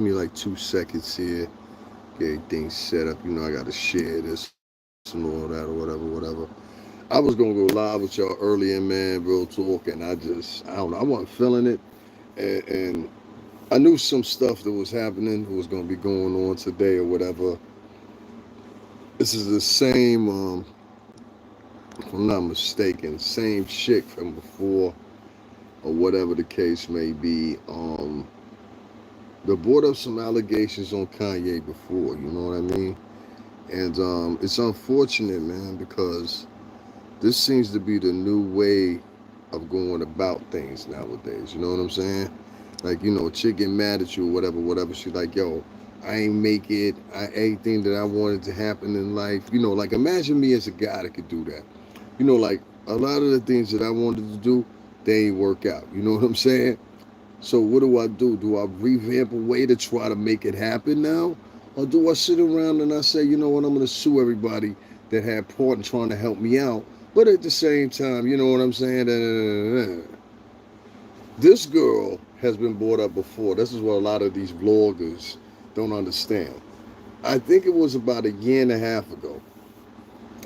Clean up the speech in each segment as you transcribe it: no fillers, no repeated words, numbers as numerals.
me like 2 seconds here. Get everything set up. You know, I got to share this and all that or whatever. I was gonna go live with y'all earlier, man, real talk, and I don't know, I wasn't feeling it, and I knew some stuff that was happening, was gonna be going on today or whatever. This is the same, if I'm not mistaken, same chick from before or whatever the case may be. They brought up some allegations on Kanye before, you know what I mean? And it's unfortunate, man, because this seems to be the new way of going about things nowadays. You know what I'm saying? Like, you know, a chick get mad at you or whatever, whatever. She's like, yo, I ain't make it. Anything that I wanted to happen in life. You know, like imagine me as a guy that could do that. You know, like a lot of the things that I wanted to do, they ain't work out. You know what I'm saying? So what do I do? Do I revamp a way to try to make it happen now? Or do I sit around and I say, you know what, I'm going to sue everybody that had part in trying to help me out, but at the same time, you know what I'm saying? This girl has been brought up before. This is what a lot of these vloggers don't understand. I think it was about a year and a half ago.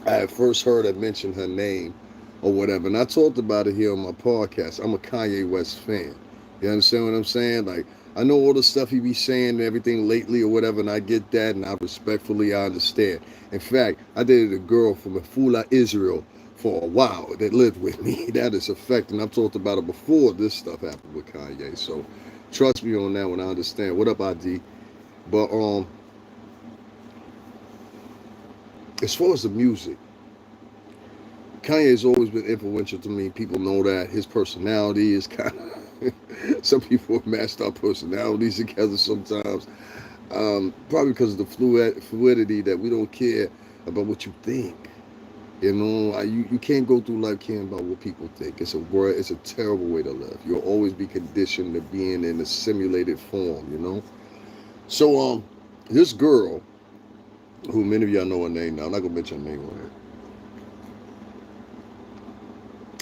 I had first heard her mention her name or whatever, and I talked about it here on my podcast. I'm a Kanye West fan. You understand what I'm saying? Like, I know all the stuff he be saying and everything lately or whatever, and I get that, and I understand. In fact, I dated a girl from Afula, Israel, for a while that lived with me. That is a fact, and I've talked about it before this stuff happened with Kanye. So, trust me on that one. I understand. What up, ID? But as far as the music, Kanye's always been influential to me. People know that his personality is kind of. Some people have matched our personalities together sometimes. Probably because of the fluidity that we don't care about what you think. You know, you can't go through life caring about what people think. It's a terrible way to live. You'll always be conditioned to being in a simulated form. You know. So this girl, who many of y'all know her name now, I'm not gonna mention her name on here.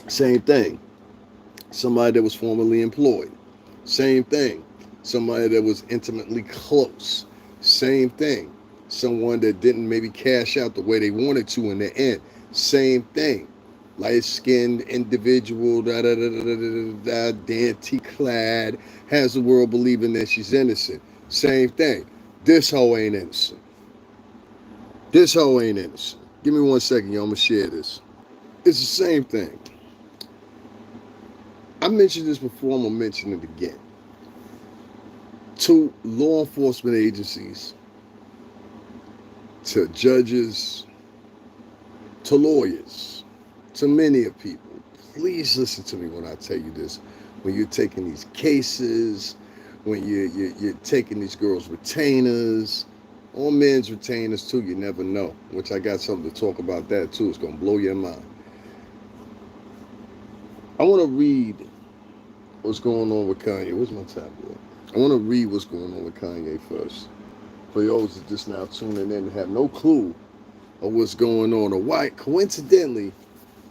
Same thing. Somebody that was formerly employed. Same thing. Somebody that was intimately close. Same thing. Someone that didn't maybe cash out the way they wanted to in the end. Same thing. Light skinned individual, dainty clad, has the world believing that she's innocent. Same thing. This hoe ain't innocent. This hoe ain't innocent. Give me 1 second, yo. I'm gonna share this. It's the same thing. I mentioned this before, I'm gonna mention it again. To law enforcement agencies, to judges, to lawyers, to many of people, please listen to me when I tell you this. When you're taking these cases, when you're taking these girls' retainers, or men's retainers too, you never know. Which I got something to talk about that too. It's gonna blow your mind. I want to read what's going on with Kanye. Where's my tablet? I want to read what's going on with Kanye first. For those that just now tuning in and have no clue of what's going on or why, coincidentally,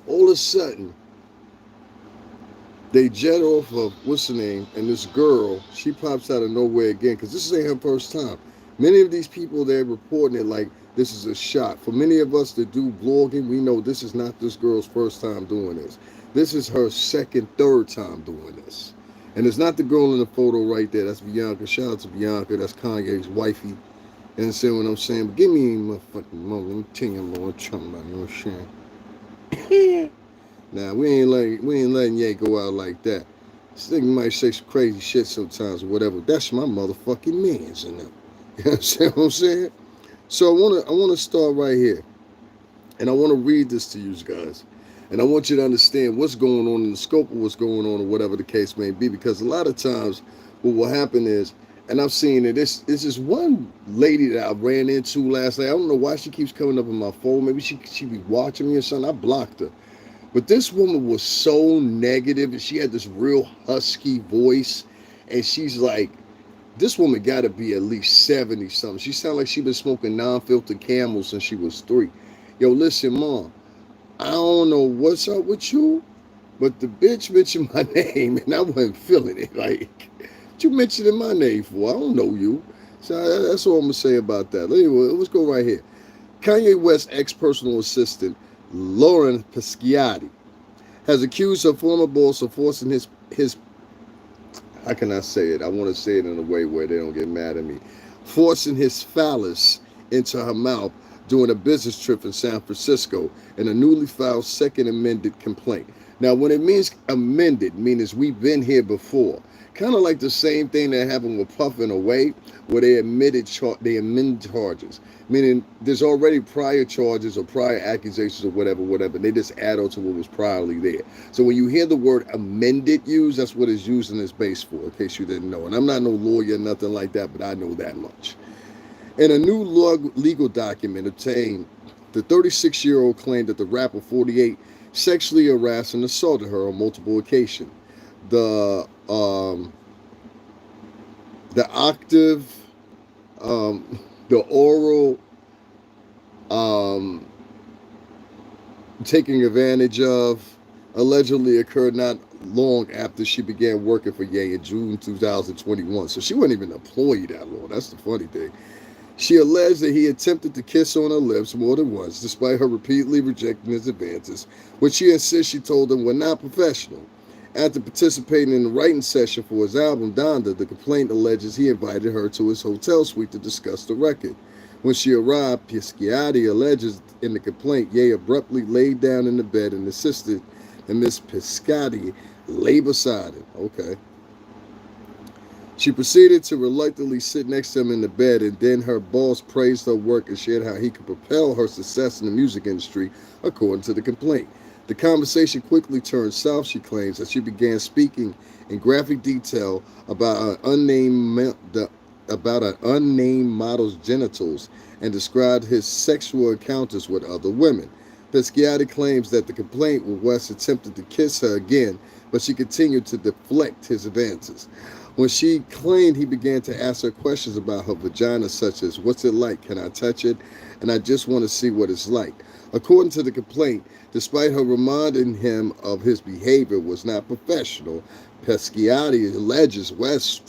all of a sudden, they jet off of, what's her name, and this girl, she pops out of nowhere again, because this ain't her first time. Many of these people, they're reporting it like this is a shot. For many of us that do blogging, we know this is not this girl's first time doing this. This is her second, third time doing this. And it's not the girl in the photo right there. That's Bianca. Shout out to Bianca. That's Kanye's wifey. You understand what I'm saying? But give me my fucking moment. Let me tell you what I'm talking about. You know what I'm saying? Now, we ain't letting Ye go out like that. This nigga might say some crazy shit sometimes or whatever. That's my motherfucking mans in them. You understand what I'm saying? So I wanna start right here. And I wanna read this to you guys. And I want you to understand what's going on in the scope of what's going on or whatever the case may be. Because a lot of times what will happen is, and I've seen it, this is one lady that I ran into last night. I don't know why she keeps coming up on my phone. Maybe she be watching me or something. I blocked her. But this woman was so negative, and she had this real husky voice. And she's like, this woman got to be at least 70 something. She sounded like she been smoking non-filtered Camels since she was 3. Yo, listen, Mom, I don't know what's up with you, but the bitch mentioned my name, and I wasn't feeling it. Like, What you mentioning my name for? I don't know you. So that's all I'm gonna say about that. Anyway, let's go right here. Kanye West's ex-personal assistant, Lauren Pesciati, has accused her former boss of forcing his how can I say it? I want to say it in a way where they don't get mad at me. Forcing his phallus into her mouth during a business trip in San Francisco in a newly filed second amended complaint. Now, when it means amended, means we've been here before. Kind of like the same thing that happened with Puffin Away, where they amend charges, meaning there's already prior charges or prior accusations or whatever. They just add on to what was priorly there. So when you hear the word amended used, that's what it's used in its base for, in case you didn't know. And I'm not no lawyer, nothing like that, but I know that much. In a new legal document obtained, the 36-year-old claimed that the rapper 48 sexually harassed and assaulted her on multiple occasions. The the octave, the oral, um, taking advantage of, allegedly occurred not long after she began working for Ye in June 2021. So she wasn't even employed that long. That's the funny thing. She alleged that he attempted to kiss on her lips more than once, despite her repeatedly rejecting his advances, which she insists she told him were not professional. After participating in the writing session for his album Donda, the complaint alleges he invited her to his hotel suite to discuss the record. When she arrived, Pesciati alleges in the complaint Ye abruptly laid down in the bed and insisted that Miss Pesciati lay beside him. Okay. She proceeded to reluctantly sit next to him in the bed, and then her boss praised her work and shared how he could propel her success in the music industry, according to the complaint. The conversation quickly turned south, she claims, as she began speaking in graphic detail about an unnamed model's genitals and described his sexual encounters with other women. Pesciati claims that the complaint with West attempted to kiss her again, but she continued to deflect his advances. When she claimed he began to ask her questions about her vagina, such as, "What's it like? Can I touch it? And I just want to see what it's like." According to the complaint, despite her reminding him of his behavior was not professional, Pesciati alleges West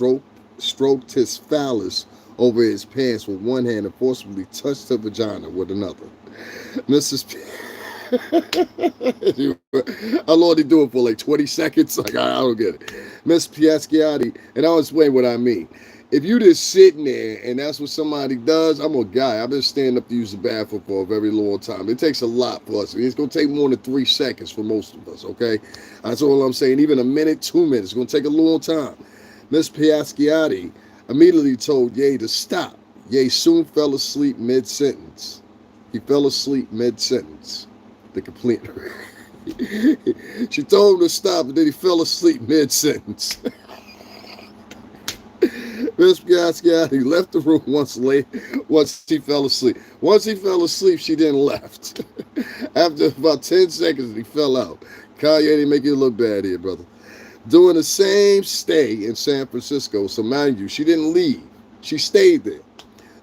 stroked his phallus over his pants with one hand and forcibly touched her vagina with another. Mrs. I'll only do it for like 20 seconds. Like, I don't get it. Miss Pesciati, and I'll explain what I mean. If you just sitting there and that's what somebody does, I'm a guy. I've been standing up to use the bathroom for a very long time. It takes a lot for us. It's going to take more than 3 seconds for most of us, okay? That's all I'm saying. Even a minute, 2 minutes. It's going to take a long time. Miss Pesciati immediately told Ye to stop. Ye soon fell asleep mid-sentence. He fell asleep mid-sentence. The complaint. She told him to stop, and then he fell asleep mid-sentence. Miss Pesciati left the room once he fell asleep. Once he fell asleep, she then left. After about 10 seconds, he fell out. Kanye didn't make you look bad here, brother. During the same stay in San Francisco, so mind you, she didn't leave. She stayed there.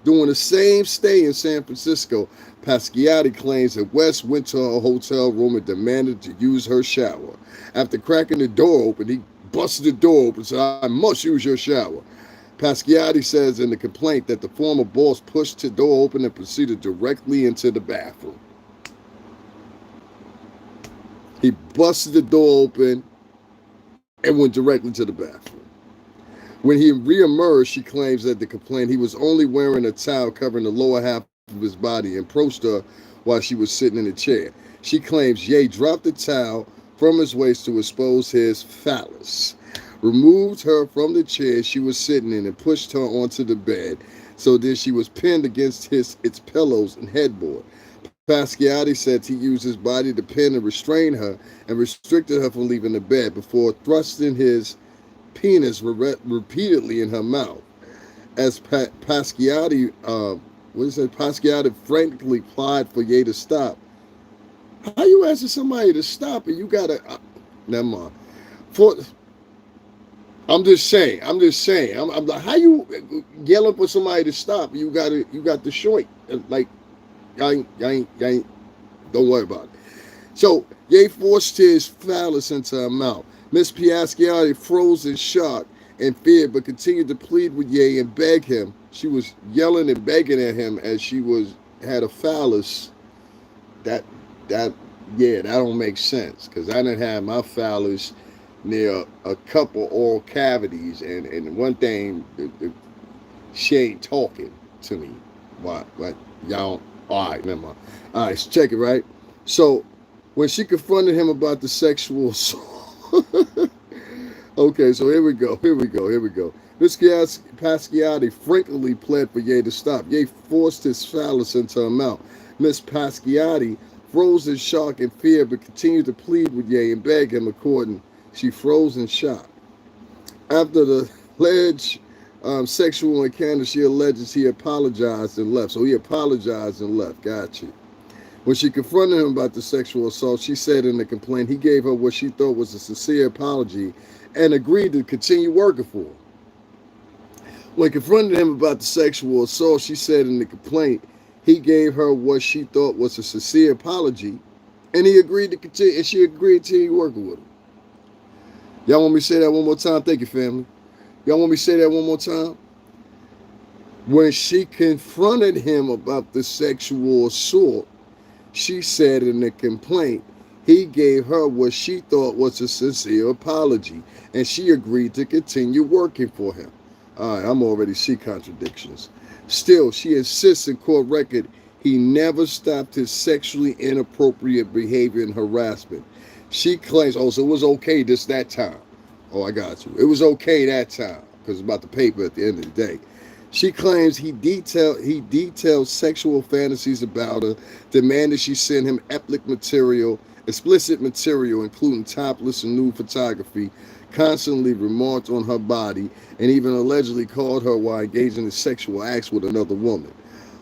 During the same stay in San Francisco, Pesciati claims that West went to her hotel room and demanded to use her shower. After cracking the door open, he busted the door open and said, "I must use your shower." Pesciati says in the complaint that the former boss pushed the door open and proceeded directly into the bathroom. He busted the door open and went directly to the bathroom. When he reemerged, she claims that the complaint he was only wearing a towel covering the lower half of his body and approached her while she was sitting in a chair. She claims Ye dropped the towel from his waist to expose his phallus, removed her from the chair she was sitting in and pushed her onto the bed, so that she was pinned against its pillows and headboard. Pesciati said he used his body to pin and restrain her and restricted her from leaving the bed before thrusting his penis repeatedly in her mouth. As Pesciati frantically plied for Ye to stop. How you asking somebody to stop and you gotta? Never mind. I'm just saying. I'm like, how you yelling for somebody to stop? You got the short. Like, y'all ain't. Don't worry about it. So Ye forced his phallus into her mouth. Miss Pesciati froze in shock in fear, but continued to plead with Ye and beg him. She was yelling and begging at him as she was had a phallus. That that yeah, that don't make sense because I didn't have my phallus near a couple oral cavities, and one thing, she ain't talking to me. What y'all? All right, never mind. All right, so check it right. So when she confronted him about the sexual assault. Okay, so here we go. Miss Pasquiati frankly pled for Ye to stop. Ye forced his phallus into her mouth. Miss Pasquiati froze in shock and fear, but continued to plead with Ye and beg him. According, she froze in shock. After the alleged sexual encounter, she alleges he apologized and left. So he apologized and left. Got you. When she confronted him about the sexual assault, she said in the complaint he gave her what she thought was a sincere apology and agreed to continue working for her. When confronted him about the sexual assault, she said in the complaint he gave her what she thought was a sincere apology and he agreed to continue, and she agreed to continue working with him. Y'all want me to say that one more time? Thank you, family. Y'all want me to say that one more time? When she confronted him about the sexual assault, she said in the complaint he gave her what she thought was a sincere apology, and she agreed to continue working for him. All right, I'm already see contradictions. Still, she insists in court record he never stopped his sexually inappropriate behavior and harassment. She claims, oh, so it was okay that time. Oh, I got you. It was okay that time because it's about the paper at the end of the day. She claims he detailed sexual fantasies about her, demanded she send him explicit material, including topless and nude photography, constantly remarked on her body, and even allegedly called her while engaging in sexual acts with another woman.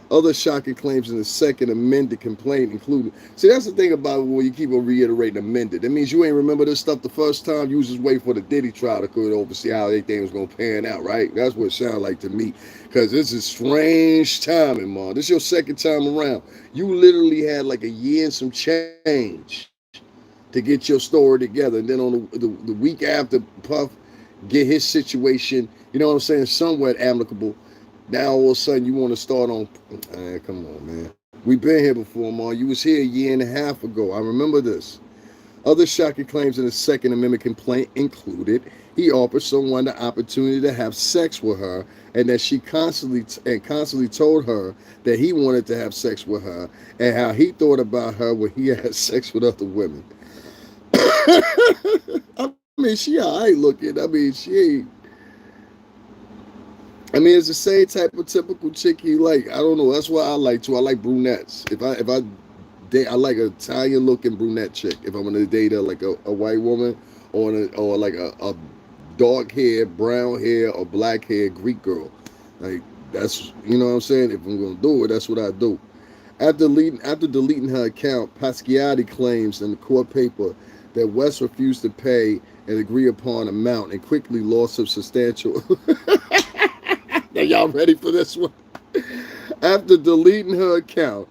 Other shocking claims in the second amended complaint included. See, that's the thing about when you keep on reiterating amended. That means you ain't remember this stuff the first time. You was just waiting for the Diddy trial to come over, see how everything was going to pan out, right? That's what it sounded like to me. Because this is strange timing, man. This is your second time around. You literally had like a year and some change to get your story together. And then on the week after Puff get his situation, you know what I'm saying, somewhat amicable. Now all of a sudden you want to start on, come on, man. We've been here before, man. You was here a year and a half ago. I remember this. Other shocking claims in the Second Amendment complaint included he offered someone the opportunity to have sex with her, and that she constantly told her that he wanted to have sex with her, and how he thought about her when he had sex with other women. I mean, she all right looking. I mean, she ain't. I mean, it's the same type of typical chick you like. I don't know. That's what I like too. I like brunettes. If I date, I like an Italian looking brunette chick. If I'm gonna date like a white woman or like a dark hair, brown hair, or black hair Greek girl. Like that's, you know what I'm saying. If I'm gonna do it, that's what I do. After deleting her account, Pasquiati claims in the court paper that West refused to pay an agreed upon amount and quickly lost a substantial. Are y'all ready for this one? After deleting her account,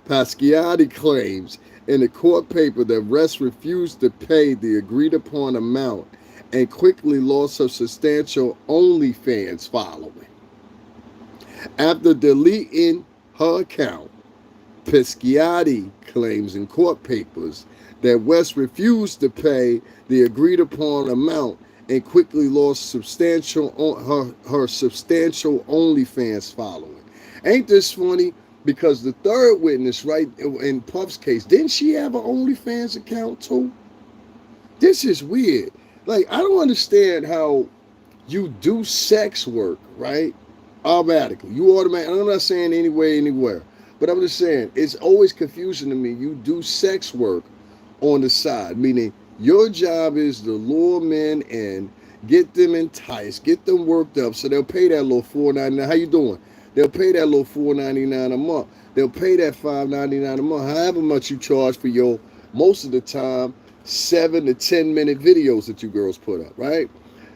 Pasquiati claims in the court paper that West refused to pay the agreed upon amount and quickly lost her substantial OnlyFans following. After deleting her account, Pasquiati claims in court papers that West refused to pay the agreed upon amount and quickly lost her substantial OnlyFans following. Ain't this funny? Because the third witness, right, in Puff's case, didn't she have an OnlyFans account too? This is weird. Like, I don't understand how you do sex work, right? Automatically. I'm not saying anywhere. But I'm just saying, it's always confusing to me. You do sex work on the side, meaning your job is to lure men in, get them enticed, get them worked up, so they'll pay that little $4.99. How you doing? They'll pay that little $4.99 a month. They'll pay that $5.99 a month, however much you charge for your, most of the time, 7 to 10 minute videos that you girls put up, right?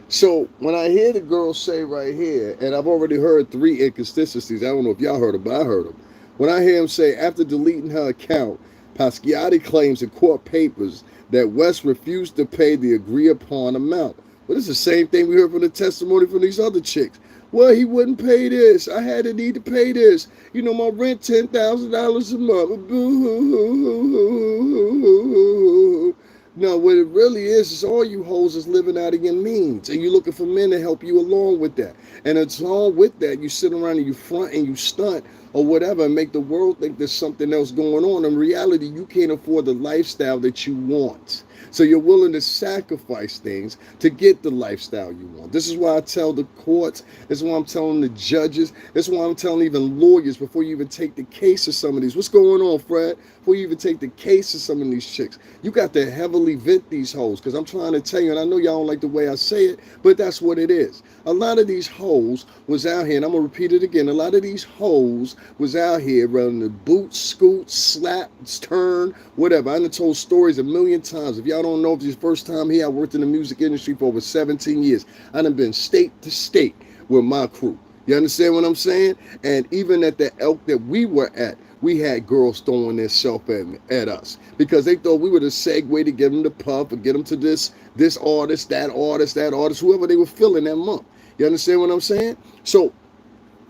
So when I hear the girls say right here, and I've already heard 3 inconsistencies, I don't know if y'all heard them, but I heard them. When I hear him say, after deleting her account, Pasquiati claims in court papers that West refused to pay the agreed upon amount, But it's the same thing we heard from the testimony from these other chicks. Well, he wouldn't pay this. I had to need to pay this. You know, my rent $10,000 a month. Boo-hoo-hoo-hoo-hoo-hoo-hoo. No, what it really is all you hoes is living out of your means. And you're looking for men to help you along with that. And it's all with that. You sit around and you front and you stunt or whatever and make the world think there's something else going on. In reality, you can't afford the lifestyle that you want. So you're willing to sacrifice things to get the lifestyle you want. This is why I tell the courts. This is why I'm telling the judges. This is why I'm telling even lawyers before you even take the case of some of these. What's going on, Fred? Before you even take the case of some of these chicks, you got to heavily vet these hoes. Because I'm trying to tell you, and I know y'all don't like the way I say it, but that's what it is. A lot of these hoes was out here, and I'm going to repeat it again. A lot of these hoes was out here running the boot, scoot, slap, turn, whatever. I done told stories a million times. If y'all don't know, if it's your first time here, I worked in the music industry for over 17 years. I done been state to state with my crew. You understand what I'm saying? And even at the elk that we were at, we had girls throwing their self at us because they thought we were the segue to get them to puff or get them to this artist, that artist, whoever they were feeling that month. You understand what I'm saying? So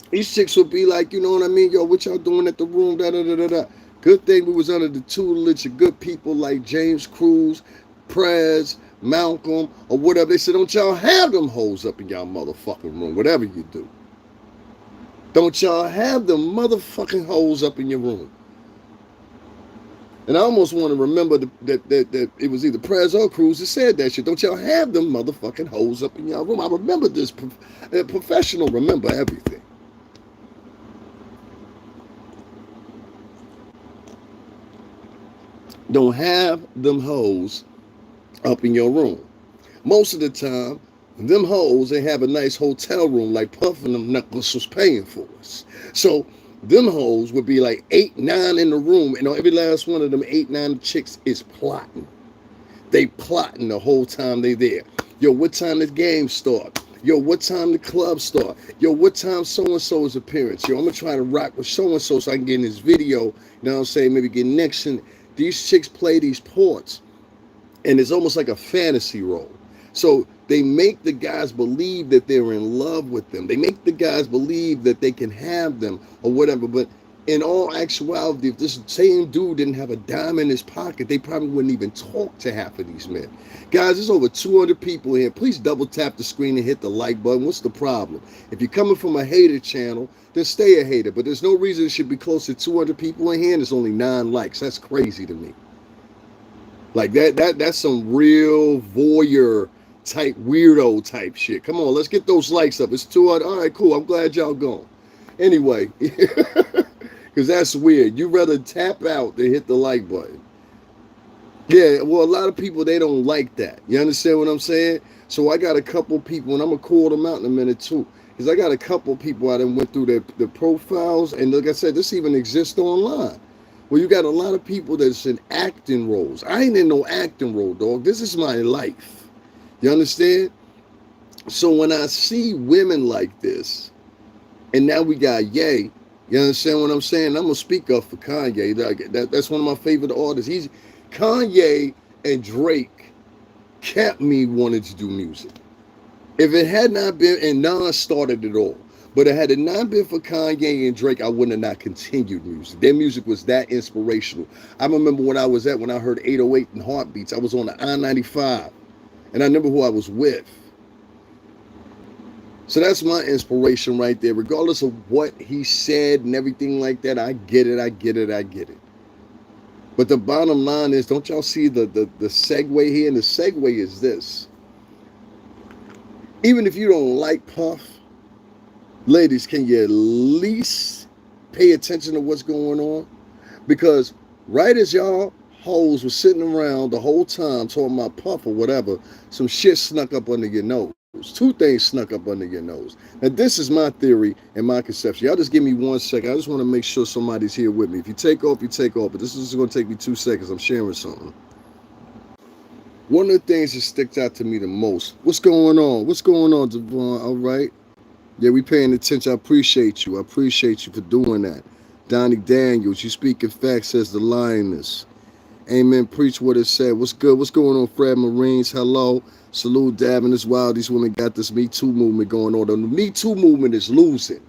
these chicks would be like, you know what I mean? Yo, what y'all doing at the room? Da da da da da. Good thing we was under the tutelage of good people like James Cruz, Prez, Malcolm, or whatever. They said, don't y'all have them hoes up in y'all motherfucking room, whatever you do. Don't y'all have them motherfucking hoes up in your room. And I almost want to remember that it was either Prez or Cruz that said that shit. Don't y'all have them motherfucking hoes up in y'all room. I remember this. Professional remember everything. Don't have them hoes up in your room. Most of the time, them hoes, they have a nice hotel room like Puff and them knuckles was paying for us. So them hoes would be like 8, 9 in the room, and every last one of them 8, 9 chicks is plotting. They plotting the whole time they there. Yo, what time the game start? Yo, what time the club start? Yo, what time so-and-so's appearance? Yo, I'm going to try to rock with so-and-so so I can get in this video, you know what I'm saying, maybe get next. And these chicks play these ports, and it's almost like a fantasy role. So they make the guys believe that they're in love with them. They make the guys believe that they can have them or whatever. But in all actuality, if this same dude didn't have a dime in his pocket, they probably wouldn't even talk to half of these men. Guys, there's over 200 people here. Please double tap the screen and hit the like button. What's the problem? If you're coming from a hater channel, then stay a hater. But there's no reason it should be close to 200 people in here and there's only 9 likes. That's crazy to me. Like that's some real voyeur type weirdo type shit. Come on, let's get those likes up. It's 200. All right, cool. I'm glad y'all gone. Anyway, because that's weird. You rather tap out than hit the like button. Yeah, well, a lot of people, they don't like that. You understand what I'm saying? So I got a couple people, and I'm going to call them out in a minute too. Because I got a couple people I done went through their profiles, and like I said, this even exists online. Well, you got a lot of people that's in acting roles. I ain't in no acting role, dog. This is my life. You understand? So when I see women like this, and now we got Ye, you understand what I'm saying? I'm going to speak up for Kanye. That's one of my favorite artists. Kanye and Drake kept me wanting to do music. If it had not been, and Nas started it all, but had it not been for Kanye and Drake, I wouldn't have not continued music. Their music was that inspirational. I remember when I heard 808 and Heartbeats, I was on the I-95. And I remember who I was with. So that's my inspiration right there. Regardless of what he said and everything like that, I get it. But the bottom line is, don't y'all see the segue here? And the segue is this. Even if you don't like Puff, ladies, can you at least pay attention to what's going on? Because right as y'all hoes was sitting around the whole time talking about Puff or whatever, some shit snuck up under your nose. 2 things snuck up under your nose. Now, this is my theory and my conception. Y'all just give me 1 second. I just want to make sure somebody's here with me. If you take off, you take off. But this is going to take me 2 seconds. I'm sharing something. One of the things that sticks out to me the most. What's going on? What's going on, Devon? All right. Yeah, we paying attention. I appreciate you. I appreciate you for doing that. Donnie Daniels, you speaking facts, says the lioness. Amen. Preach what it said. What's good? What's going on, Fred Marines? Hello. Salute Davin as well. These women got this Me Too movement going on. The Me Too movement is losing.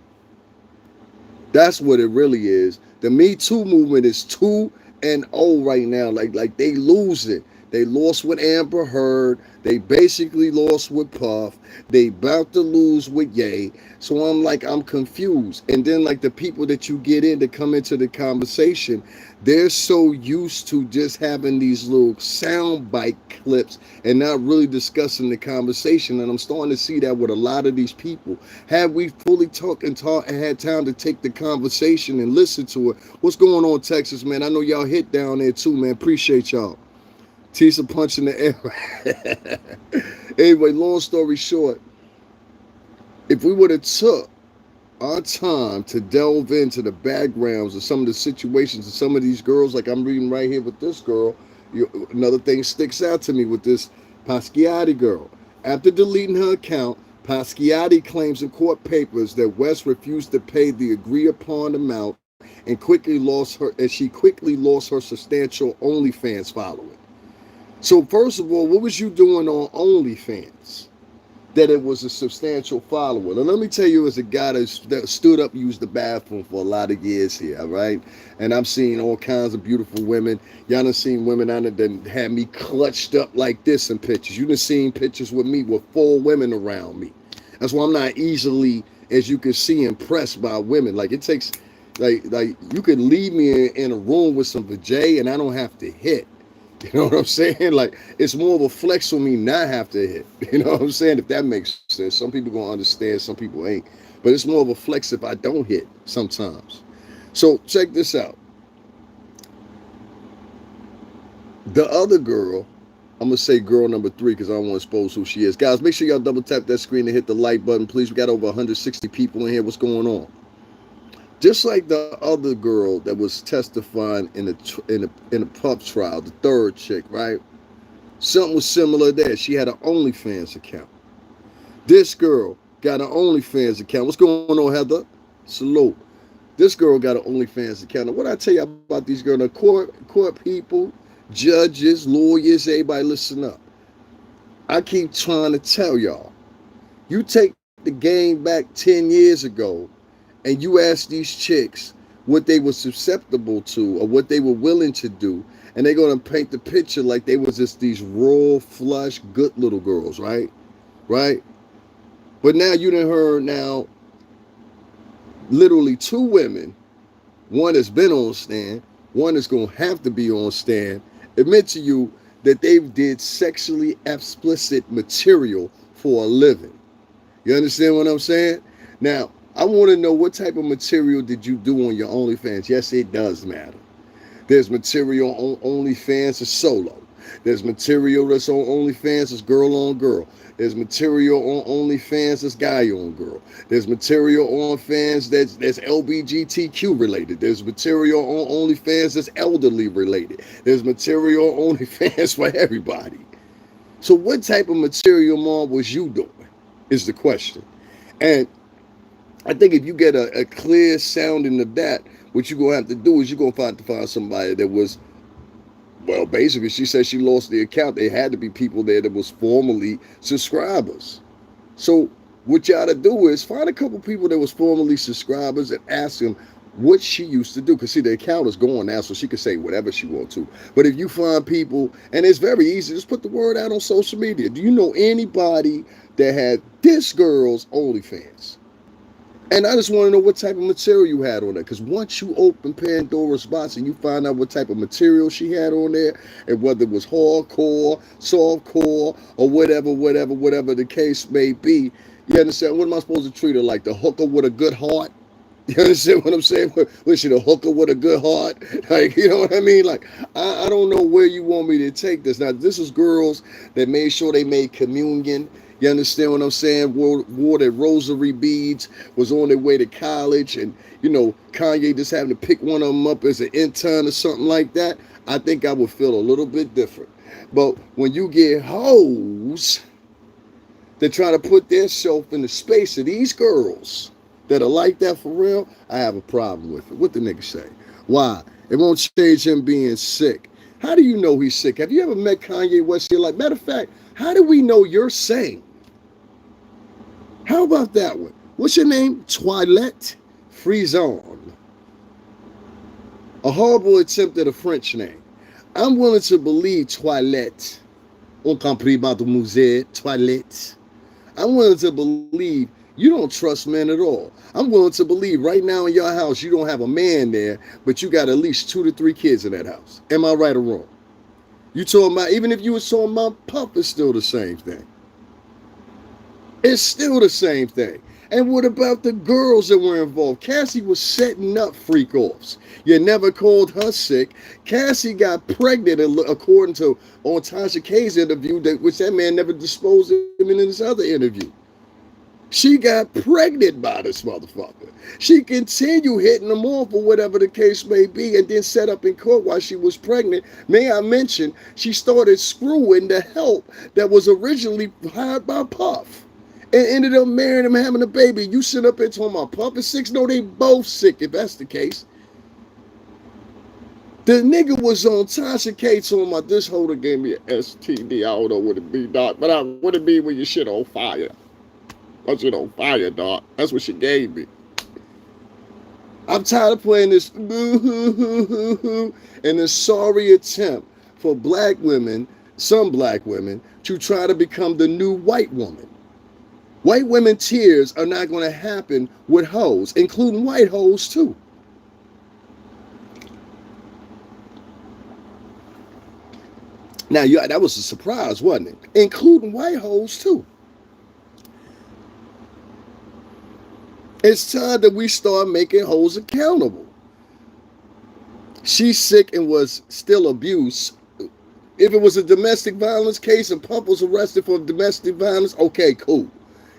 That's what it really is. The Me Too movement is 2-0 right now. Like they losing. They lost with Amber Heard. They basically lost with Puff. They about to lose with Ye. So I'm confused. And then like the people that you get in to come into the conversation, they're so used to just having these little soundbite clips and not really discussing the conversation. And I'm starting to see that with a lot of these people. Had we fully talked and had time to take the conversation and listen to it. What's going on, Texas, man? I know y'all hit down there too, man. Appreciate y'all. Tisa punch in the air. Anyway, long story short, if we would have took our time to delve into the backgrounds of some of the situations of some of these girls, like I'm reading right here with this girl, another thing sticks out to me with this Pasquiati girl. After deleting her account, Pasquiati claims in court papers that West refused to pay the agreed upon amount and she quickly lost her substantial OnlyFans following. So first of all, what was you doing on OnlyFans that it was a substantial follower? Now let me tell you, as a guy that stood up, used the bathroom for a lot of years here, all right? And I've seen all kinds of beautiful women. Y'all done seen women out there that had me clutched up like this in pictures. You done seen pictures with me with 4 women around me. That's why I'm not easily, as you can see, impressed by women. Like it takes, like you could leave me in a room with some vajay and I don't have to hit. You know what I'm saying? Like, it's more of a flex for me not have to hit. You know what I'm saying? If that makes sense. Some people gonna understand, some people ain't. But it's more of a flex if I don't hit sometimes. So check this out. The other girl, I'm gonna say girl number 3 because I don't want to expose who she is. Guys, make sure y'all double tap that screen and hit the like button, please. We got over 160 people in here. What's going on? Just like the other girl that was testifying in the Puff trial, the third chick, right? Something was similar there. She had an OnlyFans account. This girl got an OnlyFans account. What's going on, Heather? Salute. This girl got an OnlyFans account. Now, what I tell you about these girls, the court people, judges, lawyers, everybody listen up. I keep trying to tell y'all, you take the game back 10 years ago, and you ask these chicks what they were susceptible to or what they were willing to do, and they're going to paint the picture like they was just these raw, flush, good little girls, right? Right? But now you done heard now literally 2 women, one has been on stand, one is going to have to be on stand, admit to you that they did sexually explicit material for a living. You understand what I'm saying? Now, I want to know what type of material did you do on your OnlyFans? Yes, it does matter. There's material on OnlyFans that's solo. There's material that's on OnlyFans that's girl on girl. There's material on OnlyFans that's guy on girl. There's material on fans that's LGBTQ related. There's material on OnlyFans that's elderly related. There's material on OnlyFans for everybody. So what type of material, Mom, was you doing is the question. And I think if you get a clear sounding of that, what you're going to have to do is you're going to have to find somebody that was, well, basically, she said she lost the account. There had to be people there that was formerly subscribers. So what you ought to do is find a couple people that was formerly subscribers and ask them what she used to do. Because, see, the account is gone now, so she can say whatever she wants to. But if you find people, and it's very easy, just put the word out on social media. Do you know anybody that had this girl's OnlyFans? And I just want to know what type of material you had on there. Because once you open Pandora's box and you find out what type of material she had on there, and whether it was hardcore, softcore, or whatever the case may be, you understand? What am I supposed to treat her like? The hooker with a good heart? You understand what I'm saying? Was she the hooker with a good heart? Like, you know what I mean? Like, I don't know where you want me to take this. Now, this is girls that made sure they made communion. You understand what I'm saying? Wore their rosary beads, was on their way to college, and, you know, Kanye just having to pick one of them up as an intern or something like that. I think I would feel a little bit different. But when you get hoes that try to put their self in the space of these girls that are like that for real, I have a problem with it. What the nigga say? Why? It won't change him being sick. How do you know he's sick? Have you ever met Kanye West in your life? Matter of fact, how do we know you're sane? How about that one? What's your name? Toilette Frison. A horrible attempt at a French name. I'm willing to believe Toilette. On compris, mademoiselle, Toilette. I'm willing to believe you don't trust men at all. I'm willing to believe right now in your house you don't have a man there, but you got at least 2 to 3 kids in that house. Am I right or wrong? You talking about, even if you were talking about pup, it's still the same thing. It's still the same thing. And what about the girls that were involved? Cassie was setting up freak offs. You never called her sick. Cassie got pregnant, according to on Tasha K's interview, which that man never disposed of him in his other interview. She got pregnant by this motherfucker. She continued hitting them off or whatever the case may be, and then set up in court while she was pregnant. May I mention, she started screwing the help that was originally hired by Puff. And ended up marrying him, having a baby. You sit up and talking about Puff is sick? No, they both sick, if that's the case. The nigga was on Tasha K talking about this holder gave me an STD. I don't know what it be, dog. But what it be when your shit on fire? My shit on fire, dog. That's what she gave me. I'm tired of playing this and this sorry attempt for black women, some black women, to try to become the new white woman. White women tears are not going to happen with hoes, including white hoes too. Now, that was a surprise, wasn't it? Including white hoes too. It's time that we start making hoes accountable. She's sick and was still abused. If it was a domestic violence case and Pump was arrested for domestic violence, okay, cool.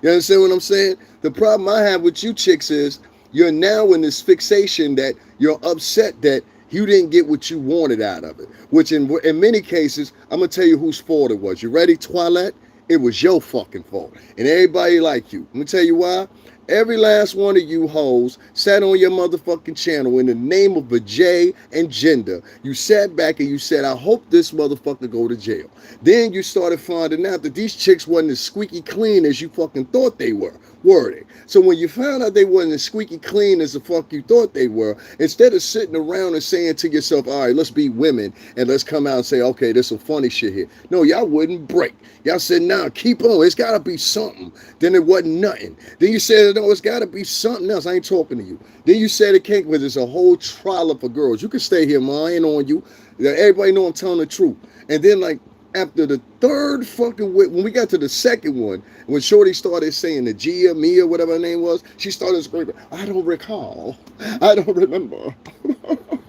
You understand what I'm saying? The problem I have with you chicks is you're now in this fixation that you're upset that you didn't get what you wanted out of it. Which in many cases, I'm going to tell you whose fault it was. You ready, Toilette? It was your fucking fault. And everybody like you. Let me tell you why. Every last one of you hoes sat on your motherfucking channel in the name of a J and gender. You sat back and you said, I hope this motherfucker go to jail. Then you started finding out that these chicks wasn't as squeaky clean as you fucking thought they were they? So when you found out they wasn't as squeaky clean as the fuck you thought they were, instead of sitting around and saying to yourself, all right, let's be women and let's come out and say, okay, there's some funny shit here. No, y'all wouldn't break. Y'all said, nah, keep on. It's got to be something. Then it wasn't nothing. Then you said, no, it's got to be something else. I ain't talking to you. Then you said it can't, because it's a whole trial for girls. You can stay here, man. I ain't on you. Everybody know I'm telling the truth. And then, like, after the third fucking week, when we got to the second one, when Shorty started saying the Gia, Mia, whatever her name was, she started screaming, I don't recall. I don't remember.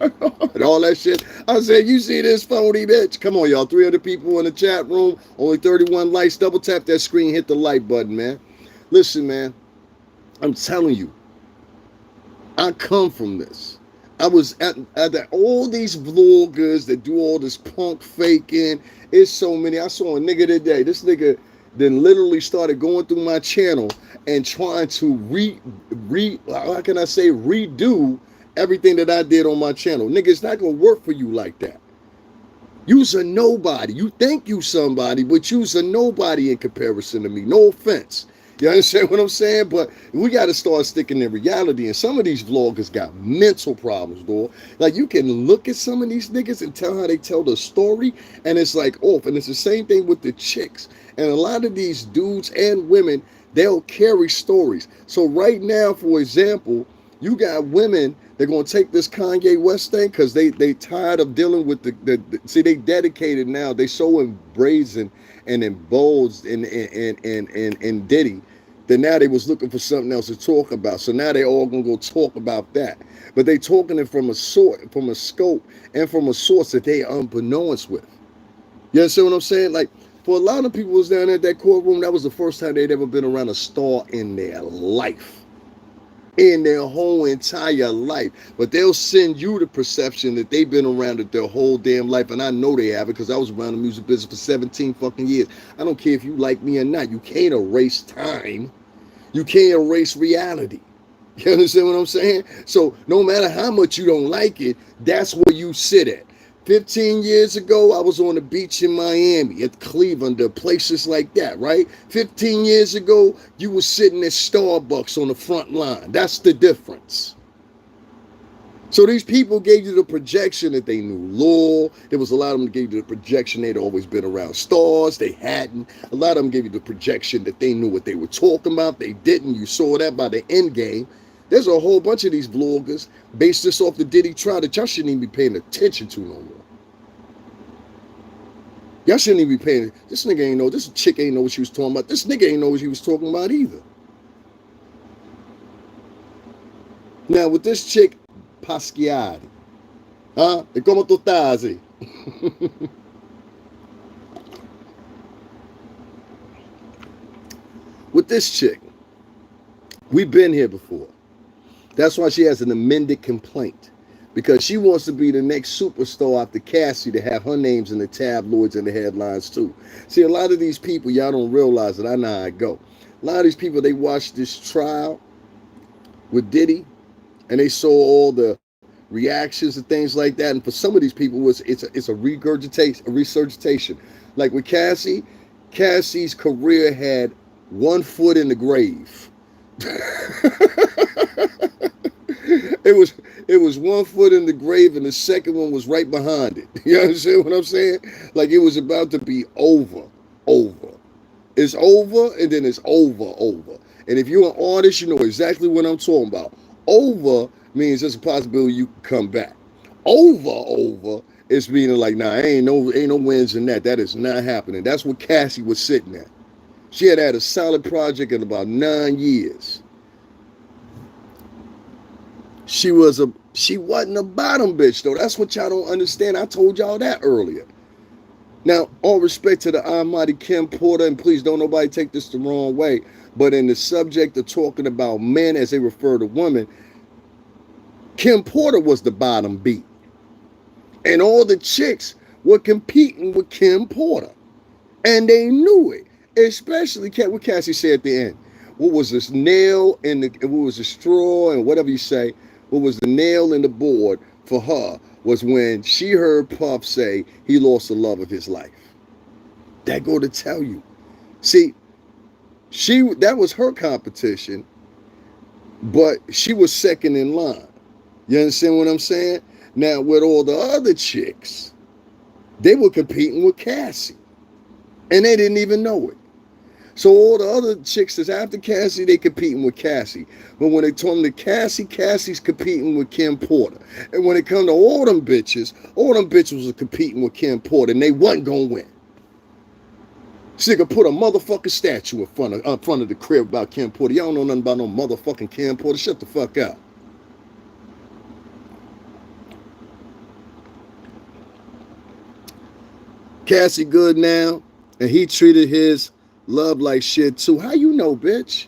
And all that shit. I said, you see this phony bitch? Come on, y'all. 300 people in the chat room. Only 31 likes. Double tap that screen. Hit the like button, man. Listen, man. I'm telling you. I come from this. I was at all these vloggers that do all this punk faking. It's so many. I saw a nigga today. This nigga then literally started going through my channel and trying to redo everything that I did on my channel. Nigga, it's not gonna work for you like that. You's a nobody. You think you somebody, but you's a nobody in comparison to me. No offense. You understand what I'm saying? But we got to start sticking in reality. And some of these vloggers got mental problems, dog. Like, you can look at some of these niggas and tell how they tell the story, and it's like off. And it's the same thing with the chicks. And a lot of these dudes and women, they'll carry stories. So right now, for example, you got women, they're going to take this Kanye West thing because they tired of dealing with see, they dedicated now. They so brazen and emboldened in Diddy that now they was looking for something else to talk about. So now they all gonna go talk about that. But they talking it from a scope, and from a source that they unbeknownst with. You understand what I'm saying? Like, for a lot of people who's down at that courtroom, that was the first time they'd ever been around a star in their life. In their whole entire life. But they'll send you the perception that they've been around it their whole damn life. And I know they have it, because I was around the music business for 17 fucking years. I don't care if you like me or not. You can't erase time. You can't erase reality. You understand what I'm saying? So no matter how much you don't like it, that's where you sit at. 15 years ago, I was on the beach in Miami, at Cleveland, places like that, right? 15 years ago, you were sitting at Starbucks on the front line. That's the difference. So these people gave you the projection that they knew law. There was a lot of them that gave you the projection they'd always been around stars. They hadn't. A lot of them gave you the projection that they knew what they were talking about. They didn't. You saw that by the end game. There's a whole bunch of these vloggers based this off the Diddy trial that y'all shouldn't even be paying attention to no more. Y'all shouldn't even be paying. This nigga ain't know. This chick ain't know what she was talking about. This nigga ain't know what he was talking about either. Now with this chick, Pasquiari. ¿Ah? ¿Y cómo tú estás así? With this chick, we've been here before. That's why she has an amended complaint. Because she wants to be the next superstar after Cassie to have her names in the tabloids and the headlines too. See, a lot of these people, y'all don't realize it. I know how I go. A lot of these people, they watched this trial with Diddy, and they saw all the reactions and things like that. And for some of these people, it's a resurgitation. Like with Cassie, Cassie's career had one foot in the grave. It was one foot in the grave, and the second one was right behind it. You understand what I'm saying? Like it was about to be over. It's over, and then it's over. And if you're an artist, you know exactly what I'm talking about. Over means there's a possibility you can come back. Over is meaning like, nah, ain't no wins in that. That is not happening. That's what Cassie was sitting at. She had a solid project in about 9 years. She wasn't a bottom bitch though. That's what y'all don't understand. I told y'all that earlier. Now, all respect to the almighty Kim Porter, and please don't nobody take this the wrong way, but in the subject of talking about men as they refer to women, Kim Porter was the bottom beat. And all the chicks were competing with Kim Porter. And they knew it. Especially what Cassie said at the end. What was this nail in the, what was the straw and whatever you say, what was the nail in the board for her was when she heard Puff say he lost the love of his life. That go to tell you. See, that was her competition, but she was second in line. You understand what I'm saying? Now, with all the other chicks, they were competing with Cassie, and they didn't even know it. So all the other chicks that's after Cassie, they competing with Cassie. But when they told them to Cassie, Cassie's competing with Kim Porter. And when it come to all them bitches were competing with Kim Porter, and they wasn't gonna win. This nigga put a motherfucking statue in front of the crib about Kim Porter. Y'all don't know nothing about no motherfucking Kim Porter. Shut the fuck up. Cassie good now, and he treated his love like shit too. How you know, bitch?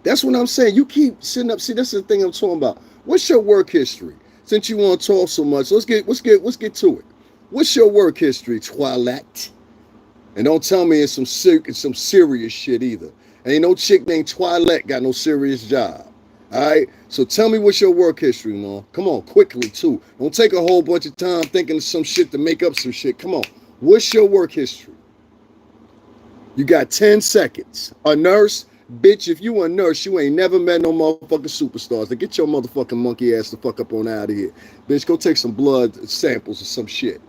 That's what I'm saying. You keep sitting up. See, that's the thing I'm talking about. What's your work history? Since you want to talk so much, let's get to it. What's your work history, Twilight? And don't tell me it's some serious shit either. Ain't no chick named Twilight got no serious job. All right. So tell me what's your work history, man. Come on, quickly too. Don't take a whole bunch of time thinking of some shit to make up some shit. Come on. What's your work history? You got 10 seconds. A nurse? Bitch, if you a nurse, you ain't never met no motherfucking superstars. Now get your motherfucking monkey ass the fuck up on out of here. Bitch, go take some blood samples or some shit.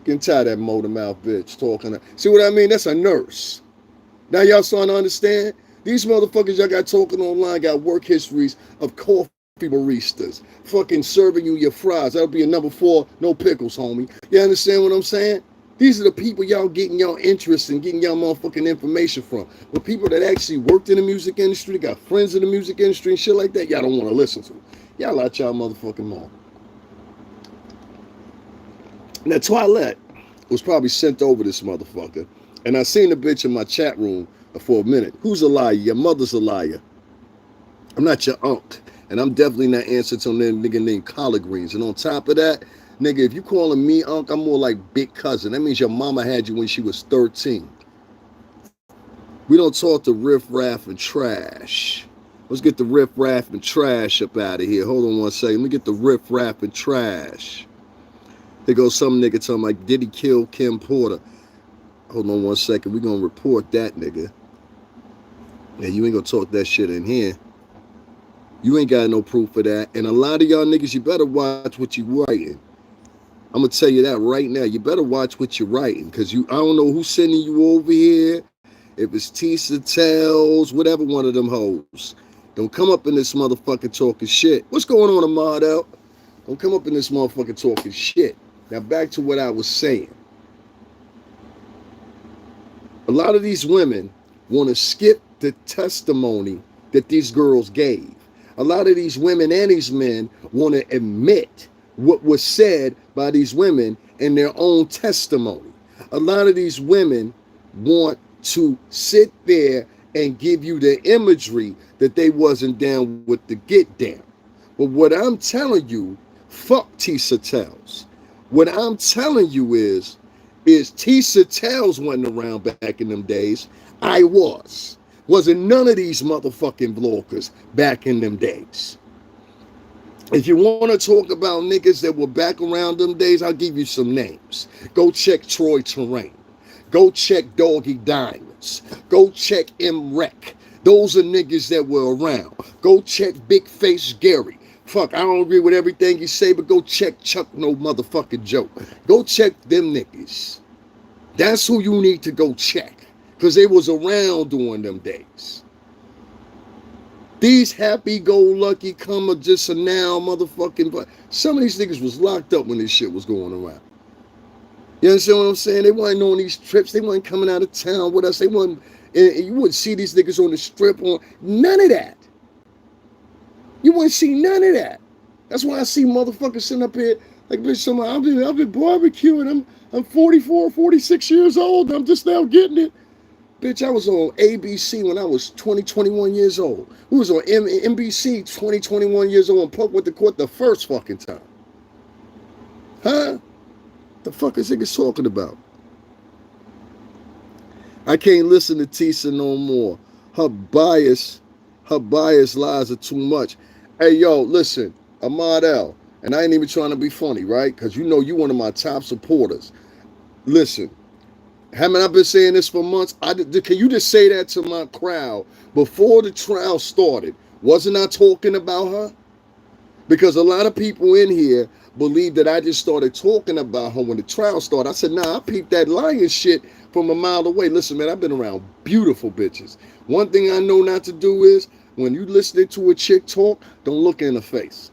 Getting tired of that motor mouth bitch talking. See what I mean? That's a nurse. Now y'all starting to understand? These motherfuckers y'all got talking online got work histories of coffee baristas. Fucking serving you your fries. That'll be a number 4, no pickles, homie. You understand what I'm saying? These are the people y'all getting y'all interest and getting y'all motherfucking information from. But people that actually worked in the music industry, got friends in the music industry and shit like that, y'all don't want to listen to. Y'all out y'all motherfucking mouth. Now, Twilight was probably sent over this motherfucker. And I seen the bitch in my chat room for a minute. Who's a liar? Your mother's a liar. I'm not your uncle. And I'm definitely not answering to no nigga named collard greens. And on top of that, nigga, if you calling me uncle, I'm more like big cousin. That means your mama had you when she was 13. We don't talk to riff raff and trash. Let's get the riff raff and trash up out of here. Hold on one second. Let me get the riff raff and trash. Here goes some nigga talking like Diddy killed Kim Porter. Hold on 1 second. We gonna report that nigga. Yeah, you ain't gonna talk that shit in here. You ain't got no proof of that. And a lot of y'all niggas, you better watch what you writing. I'm gonna tell you that right now. You better watch what you're writing, cause I don't know who's sending you over here. If it's Tisa Tells, whatever one of them hoes. Don't come up in this motherfucker talking shit. What's going on, Amado? Don't come up in this motherfucker talking shit. Now back to what I was saying. A lot of these women want to skip the testimony that these girls gave. A lot of these women and these men want to admit what was said by these women in their own testimony. A lot of these women want to sit there and give you the imagery that they wasn't down with the get down. But what I'm telling you, fuck Tisa Tells. What I'm telling you is Tisa Tells wasn't around back in them days. I was. Wasn't none of these motherfucking vloggers back in them days. If you want to talk about niggas that were back around them days, I'll give you some names. Go check Troy Terrain. Go check Doggy Diamonds. Go check M. Rec. Those are niggas that were around. Go check Big Face Gary. Fuck, I don't agree with everything you say, but go check Chuck No Motherfucking Joke. Go check them niggas. That's who you need to go check, because they was around during them days. These happy-go-lucky come just a now motherfucking... But some of these niggas was locked up when this shit was going around. You understand what I'm saying? They wasn't on these trips. They wasn't coming out of town with us. They wasn't... You wouldn't see these niggas on the strip. None of that. You wouldn't see none of that. That's why I see motherfuckers sitting up here like, bitch, I've been barbecuing. I'm 44, 46 years old. I'm just now getting it. Bitch, I was on ABC when I was 20, 21 years old. We was on NBC 20, 21 years old and Puck went to court the first fucking time. Huh? The fuck is niggas talking about? I can't listen to Tisa no more. Her bias lies are too much. Hey, yo, listen, Ahmad L, and I ain't even trying to be funny, right? Because you know you one of my top supporters. Listen, haven't I been saying this for months? Can you just say that to my crowd? Before the trial started, wasn't I talking about her? Because a lot of people in here believe that I just started talking about her when the trial started. I said, nah, I peeped that lying shit from a mile away. Listen, man, I've been around beautiful bitches. One thing I know not to do is, when you listening to a chick talk, don't look in her face.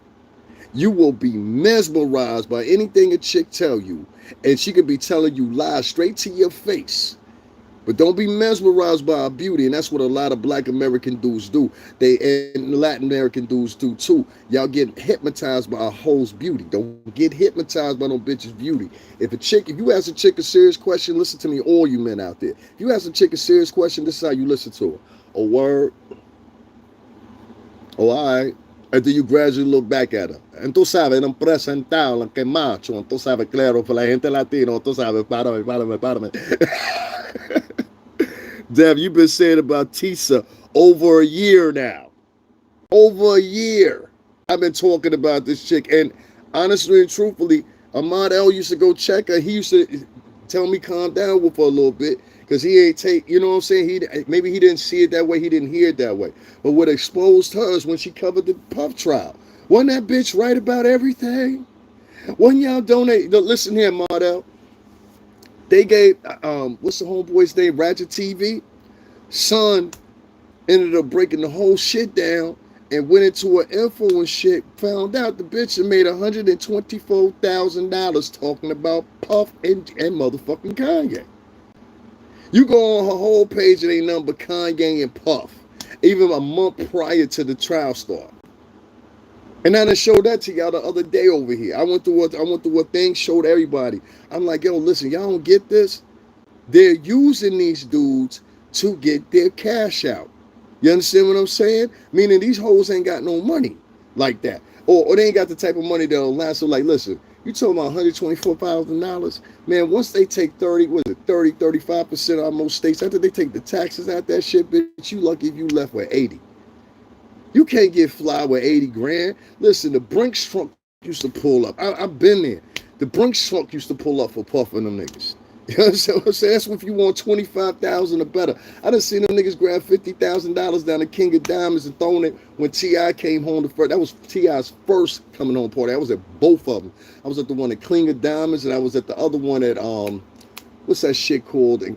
You will be mesmerized by anything a chick tell you, and she could be telling you lies straight to your face. But don't be mesmerized by her beauty, and that's what a lot of black American dudes do. And Latin American dudes do too. Y'all get hypnotized by a hoe's beauty. Don't get hypnotized by no bitch's beauty. If you ask a chick a serious question, listen to me, all you men out there. If you ask a chick a serious question, this is how you listen to her. A word. Oh, all right. And then you gradually look back at her. And tú sabes, no presentado, la que macho. And tú sabes, claro, para la gente latino, tú sabes, párame. Dev, you've been saying about Tisa over a year now. Over a year. I've been talking about this chick. And honestly and truthfully, Ahmad L used to go check her. He used to tell me calm down with her a little bit. Because he ain't take, you know what I'm saying? Maybe he didn't see it that way. He didn't hear it that way. But what exposed her is when she covered the Puff trial. Wasn't that bitch right about everything? When y'all donate, listen here, Mardell. They gave, what's the homeboy's name? Ratchet TV? Son ended up breaking the whole shit down and went into an info and shit. Found out the bitch had made $124,000 talking about Puff and motherfucking Kanye. You go on her whole page, it ain't nothing but Kanye and Puff. Even a month prior to the trial start. And I done showed that to y'all the other day over here. I went through what thing, showed everybody. I'm like, yo, listen, y'all don't get this? They're using these dudes to get their cash out. You understand what I'm saying? Meaning these hoes ain't got no money like that. Or they ain't got the type of money that'll last. So like, listen, you talking about $124,000? Man, once they take 35% of most states, after they take the taxes out that shit, bitch, you lucky if you left with 80. You can't get fly with 80 grand. Listen, the Brinks trunk used to pull up. I've been there. The Brinks trunk used to pull up for Puff and them niggas. You know what I'm saying? That's if you want 25,000 or better. I done seen them niggas grab $50,000 down the King of Diamonds and throwing it when T.I. came home the first. That was T.I.'s first coming home party. I was at both of them. I was at the one at King of Diamonds and I was at the other one at what's that shit called in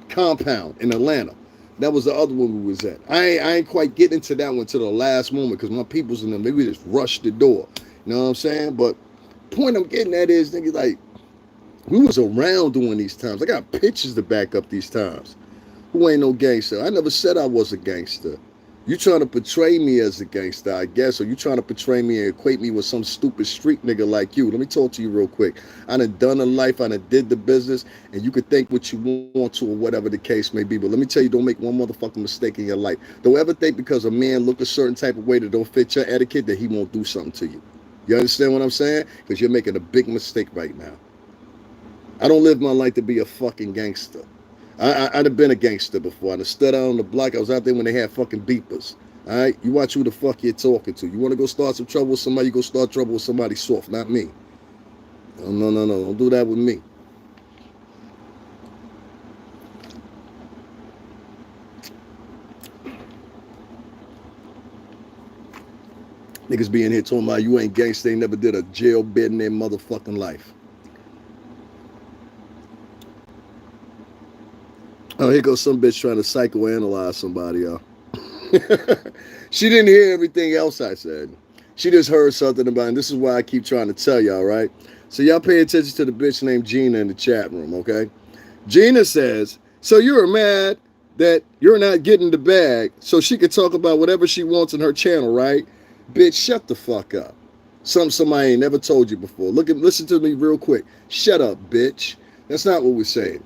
Compound in Atlanta. That was the other one we was at. I ain't quite getting into that one to the last moment because my people's in them. Maybe just rushed the door. You know what I'm saying? But point I'm getting at is, nigga, like, we was around during these times. I got pictures to back up these times. Who ain't no gangster? I never said I was a gangster. You trying to portray me as a gangster, I guess, or you trying to portray me and equate me with some stupid street nigga like you. Let me talk to you real quick. I done a life, I did the business, and you could think what you want to or whatever the case may be. But let me tell you, don't make one motherfucking mistake in your life. Don't ever think because a man look a certain type of way that don't fit your etiquette that he won't do something to you. You understand what I'm saying? Because you're making a big mistake right now. I don't live my life to be a fucking gangster. I'd have been a gangster before. I'd have stood out on the block. I was out there when they had fucking beepers. All right? You watch who the fuck you're talking to. You want to go start some trouble with somebody, you go start trouble with somebody soft, not me. No. Don't do that with me. Niggas be in here talking about you ain't gangster, they never did a jail bed in their motherfucking life. Oh, here goes some bitch trying to psychoanalyze somebody, y'all. She didn't hear everything else I said. She just heard something about it, and this is why I keep trying to tell y'all, right? So y'all pay attention to the bitch named Gina in the chat room, okay? Gina says, so you're mad that you're not getting the bag so she can talk about whatever she wants in her channel, right? Bitch, shut the fuck up. Something somebody ain't never told you before. Listen to me real quick. Shut up, bitch. That's not what we're saying.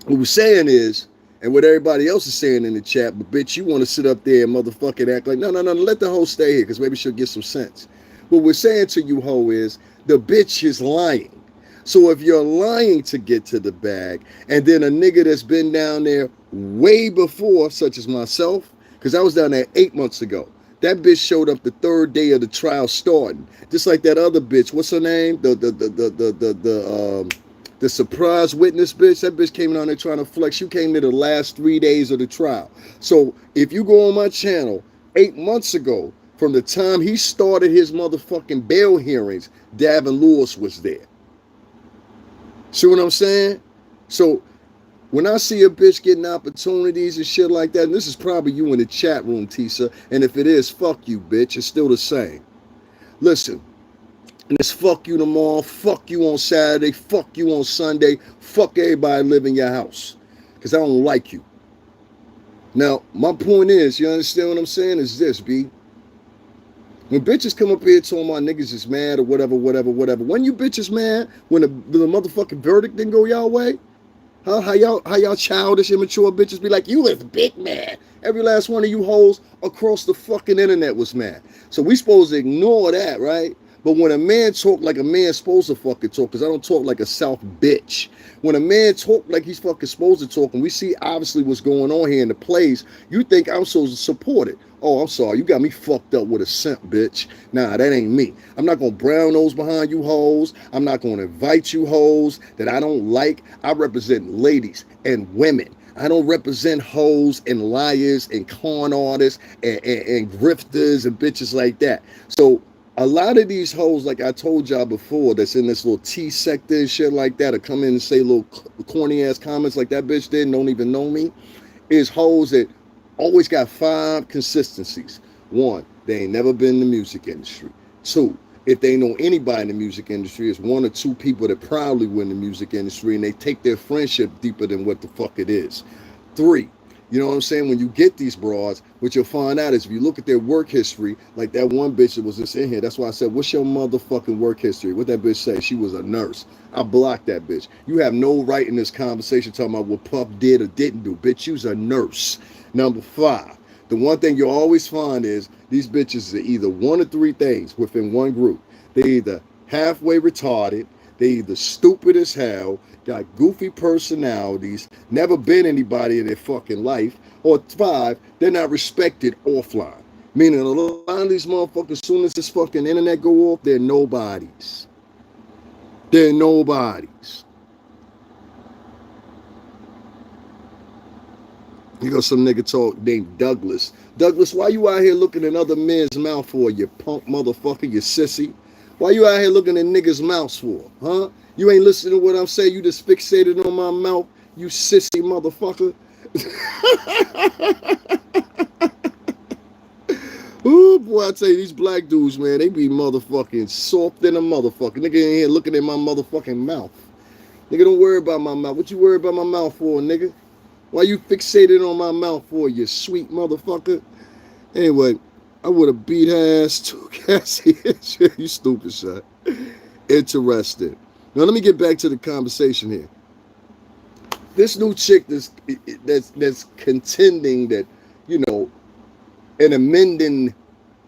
What we're saying is, and what everybody else is saying in the chat, but bitch, you want to sit up there and motherfucking act like, no, let the hoe stay here, because maybe she'll get some sense. What we're saying to you, hoe, is the bitch is lying. So if you're lying to get to the bag, and then a nigga that's been down there way before, such as myself, because I was down there 8 months ago, that bitch showed up the third day of the trial starting, just like that other bitch. What's her name? The surprise witness bitch, that bitch came down there trying to flex. You came there the last 3 days of the trial. So if you go on my channel 8 months ago, from the time he started his motherfucking bail hearings, Davin Lewis was there. See what I'm saying? So when I see a bitch getting opportunities and shit like that, and this is probably you in the chat room, Tisa, and if it is, fuck you, bitch. It's still the same. Listen. And it's fuck you tomorrow, fuck you on Saturday, fuck you on Sunday, fuck everybody live in your house. Because I don't like you. Now, my point is, you understand what I'm saying, is this, B. When bitches come up here talking about niggas is mad or whatever. When you bitches mad, when the motherfucking verdict didn't go y'all way, huh? How y'all childish, immature bitches be like, you was big mad. Every last one of you hoes across the fucking internet was mad. So we supposed to ignore that, right? But when a man talk like a man's supposed to fucking talk, because I don't talk like a South bitch. When a man talk like he's fucking supposed to talk, and we see obviously what's going on here in the plays, you think I'm supposed to support it. Oh, I'm sorry, you got me fucked up with a simp, bitch. Nah, that ain't me. I'm not gonna brown nose behind you hoes. I'm not gonna invite you hoes that I don't like. I represent ladies and women. I don't represent hoes and liars and con artists and grifters and bitches like that. So a lot of these hoes, like I told y'all before, that's in this little T sector and shit like that, or come in and say little corny ass comments like that bitch did and don't even know me, is hoes that always got 5 consistencies. 1, they ain't never been in the music industry. 2, if they know anybody in the music industry, it's 1 or 2 people that proudly were in the music industry and they take their friendship deeper than what the fuck it is. 3, you know what I'm saying? When you get these broads, what you'll find out is if you look at their work history, like that one bitch that was just in here, that's why I said, what's your motherfucking work history? What that bitch say? She was a nurse. I blocked that bitch. You have no right in this conversation talking about what Puff did or didn't do. Bitch, you's a nurse. Number 5, the one thing you'll always find is these bitches are either 1 or 3 things within one group. They're either halfway retarded, they either stupid as hell, got goofy personalities, never been anybody in their fucking life, or 5, they're not respected offline. Meaning a lot of these motherfuckers, as soon as this fucking internet go off, they're nobodies. They're nobodies. You got some nigga talk named Douglas. Douglas, why you out here looking in other men's mouth for, you punk motherfucker, you sissy? Why you out here looking in niggas' mouths for, huh? You ain't listening to what I'm saying, you just fixated on my mouth, you sissy motherfucker. Ooh, boy, I tell you, these black dudes, man, they be motherfucking soft in a motherfucker. Nigga in here looking in my motherfucking mouth. Nigga, don't worry about my mouth. What you worry about my mouth for, nigga? Why you fixated on my mouth for, you sweet motherfucker? Anyway, I would have beat her ass too, Cassie. You stupid shit. Interesting. Now let me get back to the conversation here. This new chick that's contending that, you know, and amending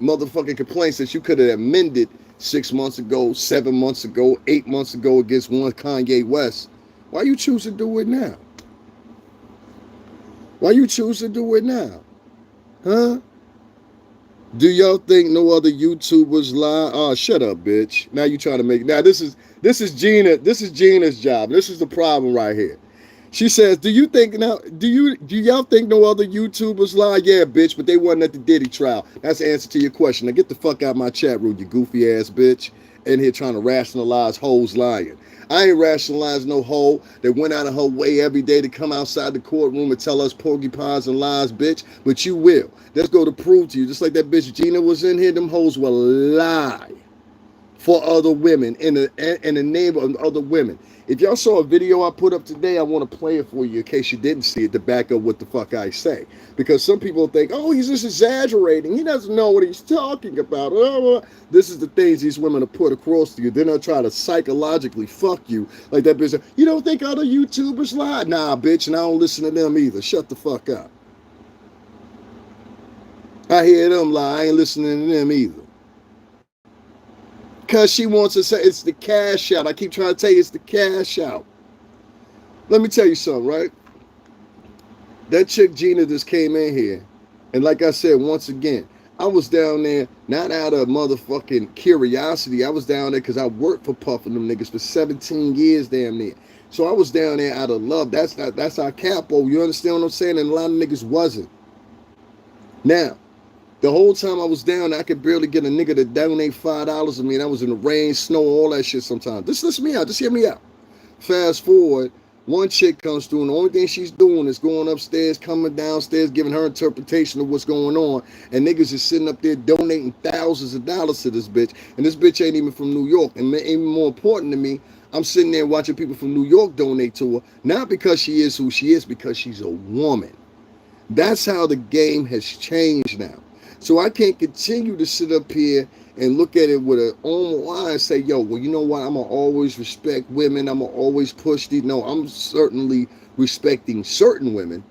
motherfucking complaints that you could have amended 6 months ago, 7 months ago, 8 months ago against one Kanye West. Why you choose to do it now? Why you choose to do it now? Huh? Do y'all think no other YouTubers lie? Oh, shut up, bitch. Now you trying to make... Now, this is Gina's job. This is the problem right here. She says, do y'all think no other YouTubers lie? Yeah, bitch, but they wasn't at the Diddy trial. That's the answer to your question. Now get the fuck out of my chat room, you goofy ass bitch. In here trying to rationalize hoes lying. I ain't rationalizing no hoe that went out of her way every day to come outside the courtroom and tell us porcupines and lies, bitch. But you will. Let's go to prove to you. Just like that bitch Gina was in here, them hoes will lie for other women in the name of other women. If y'all saw a video I put up today, I want to play it for you in case you didn't see it to back up what the fuck I say. Because some people think, oh, he's just exaggerating. He doesn't know what he's talking about. This is the things these women are put across to you. They're not trying to psychologically fuck you. Like that bitch, you don't think other YouTubers lie? Nah, bitch, and I don't listen to them either. Shut the fuck up. I hear them lie. I ain't listening to them either. Because she wants to say it's the cash out. I keep trying to tell you it's the cash out. Let me tell you something, right? That chick Gina just came in here. And like I said, once again, I was down there not out of motherfucking curiosity. I was down there because I worked for Puff and them niggas for 17 years damn near. So I was down there out of love. That's our capo. You understand what I'm saying? And a lot of niggas wasn't. Now, the whole time I was down, I could barely get a nigga to donate $5 to me, and I was in the rain, snow, all that shit sometimes. Just listen me out. Just hear me out. Fast forward, one chick comes through, and the only thing she's doing is going upstairs, coming downstairs, giving her interpretation of what's going on, and niggas is sitting up there donating thousands of dollars to this bitch, and this bitch ain't even from New York. And even more important to me, I'm sitting there watching people from New York donate to her, not because she is who she is, because she's a woman. That's how the game has changed now. So I can't continue to sit up here and look at it with an own eye and say, yo, well, you know what? I'm going to always respect women. I'm going to always push these. No, I'm certainly respecting certain women.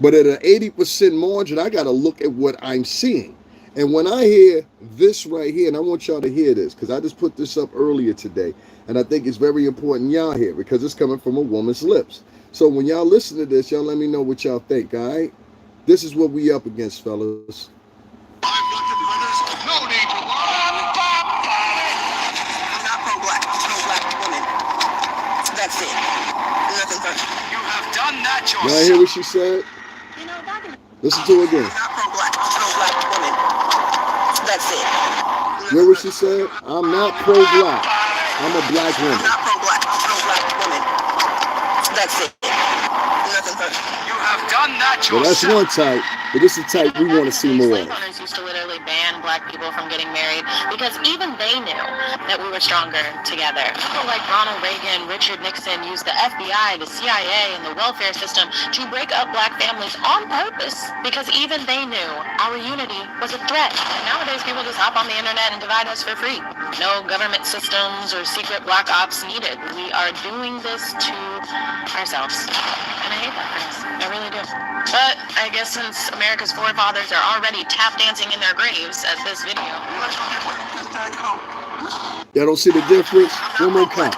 But at an 80% margin, I got to look at what I'm seeing. And when I hear this right here, and I want y'all to hear this, because I just put this up earlier today, and I think it's very important y'all hear, because it's coming from a woman's lips. So when y'all listen to this, y'all let me know what y'all think, all right? This is what we up against, fellas. I'm not pro-black. I'm pro-black woman. That's it. Nothing further. You have done that yourself. Y'all hear what she said? Listen to it again. I'm not pro-black. I'm pro-black woman. That's it. Hear what she said? I'm not pro-black. I'm a black woman. I'm not pro-black. I'm pro-black woman. That's it. Nothing further. You have done that yourself. Well, that's one type, but this is the type we want to see more of. Slave owners used to literally ban black people from getting married because even they knew that we were stronger together. People like Ronald Reagan, Richard Nixon used the FBI, the CIA, and the welfare system to break up black families on purpose because even they knew our unity was a threat. And nowadays, people just hop on the internet and divide us for free. No government systems or secret black ops needed. We are doing this to ourselves. And I hate that for us. I really do. But I guess since America's forefathers are already tap dancing in their graves at this video. Y'all don't see the difference? One more count.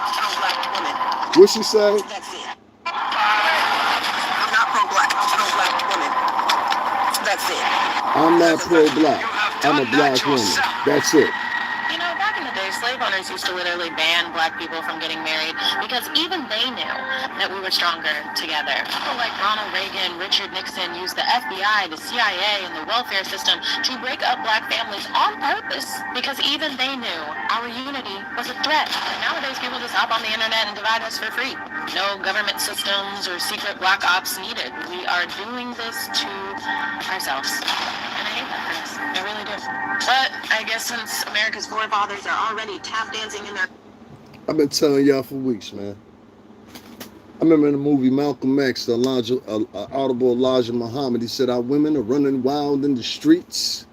What she say? That's it. I'm not pro-black. I'm pro-black woman. That's it. I'm not pro-black. I'm a black woman. That's it. You know, back in the day, slave owners used to literally ban black people from getting married because even they knew that we were stronger together. People like Ronald Reagan, Richard Nixon used the FBI, the CIA, and the welfare system to break up black families on purpose because even they knew our unity was a threat. Nowadays, people just hop on the internet and divide us for free. No government systems or secret black ops needed. We are doing this to ourselves. And I hate that for us. I really do. But I guess since America's forefathers are already tap dancing in their... I've been telling y'all for weeks, man. I remember in the movie Malcolm X, the audible Elijah Muhammad, he said our women are running wild in the streets,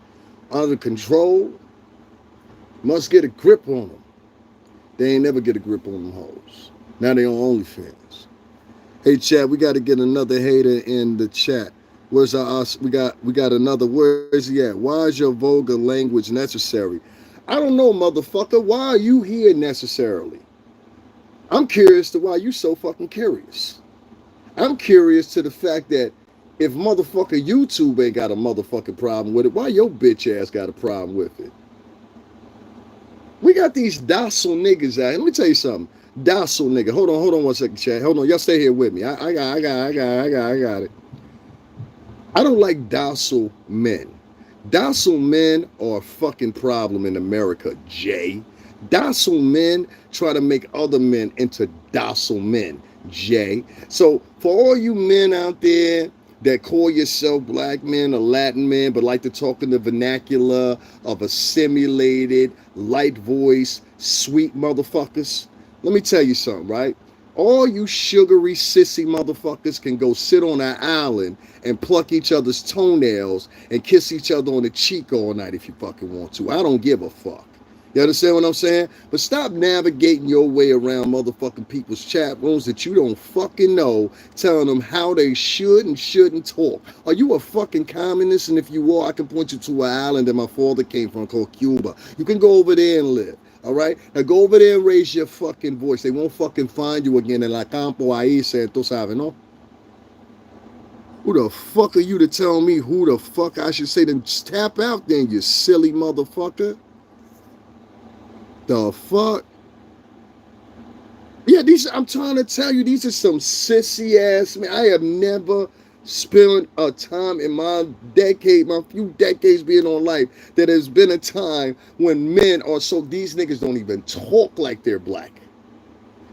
out of control. Must get a grip on them. They ain't never get a grip on them hoes. Now they on OnlyFans. Hey chat, we got to get another hater in the chat. Where's our we got another. Where is he at? Why is your vulgar language necessary? I don't know, motherfucker. Why are you here necessarily? I'm curious to why you so fucking curious. I'm curious to the fact that if motherfucker YouTube ain't got a motherfucking problem with it, why your bitch ass got a problem with it? We got these docile niggas out. Let me tell you something. Docile nigga. Hold on 1 second, chat. Hold on. Y'all stay here with me. I got it. I don't like docile men. Docile men are a fucking problem in America, Jay. Docile men try to make other men into docile men, Jay. So for all you men out there that call yourself black men or Latin men, but like to talk in the vernacular of a simulated, light voice, sweet motherfuckers, let me tell you something, right? All you sugary, sissy motherfuckers can go sit on an island and pluck each other's toenails and kiss each other on the cheek all night if you fucking want to. I don't give a fuck. You understand what I'm saying? But stop navigating your way around motherfucking people's chat rooms that you don't fucking know, telling them how they should and shouldn't talk. Are you a fucking communist? And if you are, I can point you to an island that my father came from called Cuba. You can go over there and live. All right? Now go over there and raise your fucking voice. They won't fucking find you again in la campo ahí, se tú sabes, no? Who the fuck are you to tell me who the fuck I should say? Then just tap out then, you silly motherfucker. The fuck? Yeah, I'm trying to tell you, these are some sissy ass men. I have never spent a time in my few decades being on life, that has been a time when men are so, these niggas don't even talk like they're black.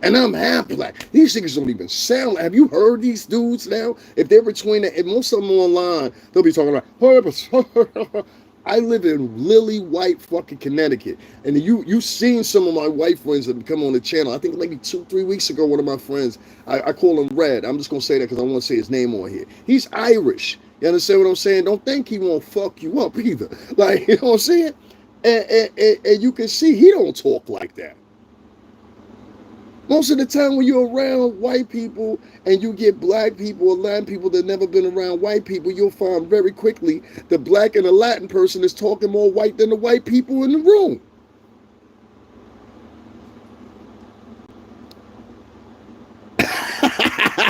And I'm half black. These niggas don't even sound like, have you heard these dudes now? If they're between the, and most of them online, they'll be talking like, I live in lily white fucking Connecticut. And you seen some of my white friends that come on the channel. I think maybe 2-3 weeks ago, one of my friends, I call him Red. I'm just going to say that because I want to say his name on here. He's Irish. You understand what I'm saying? Don't think he won't fuck you up either. Like, you know what I'm saying? And you can see he don't talk like that. Most of the time when you're around white people and you get black people or Latin people that never been around white people, you'll find very quickly the black and the Latin person is talking more white than the white people in the room.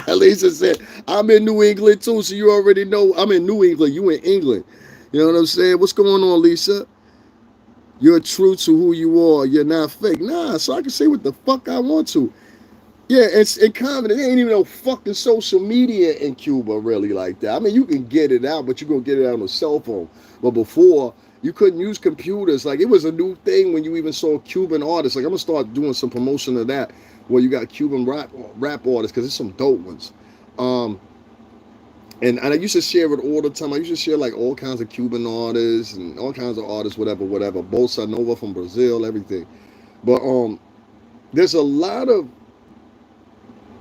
Lisa said, I'm in New England too, so you already know I'm in New England. You in England. You know what I'm saying? What's going on, Lisa? You're true to who you are. You're not fake. Nah, so I can say what the fuck I want to. Yeah, it's in common. There ain't even no fucking social media in Cuba really like that. I mean, you can get it out, but you're going to get it out on a cell phone. But before, you couldn't use computers. Like, it was a new thing when you even saw Cuban artists. Like, I'm going to start doing some promotion of that where you got Cuban rap artists, because there's some dope ones. And I used to share it all the time. I used to share like all kinds of Cuban artists and all kinds of artists, whatever. Bossa Nova from Brazil, everything. But there's a lot of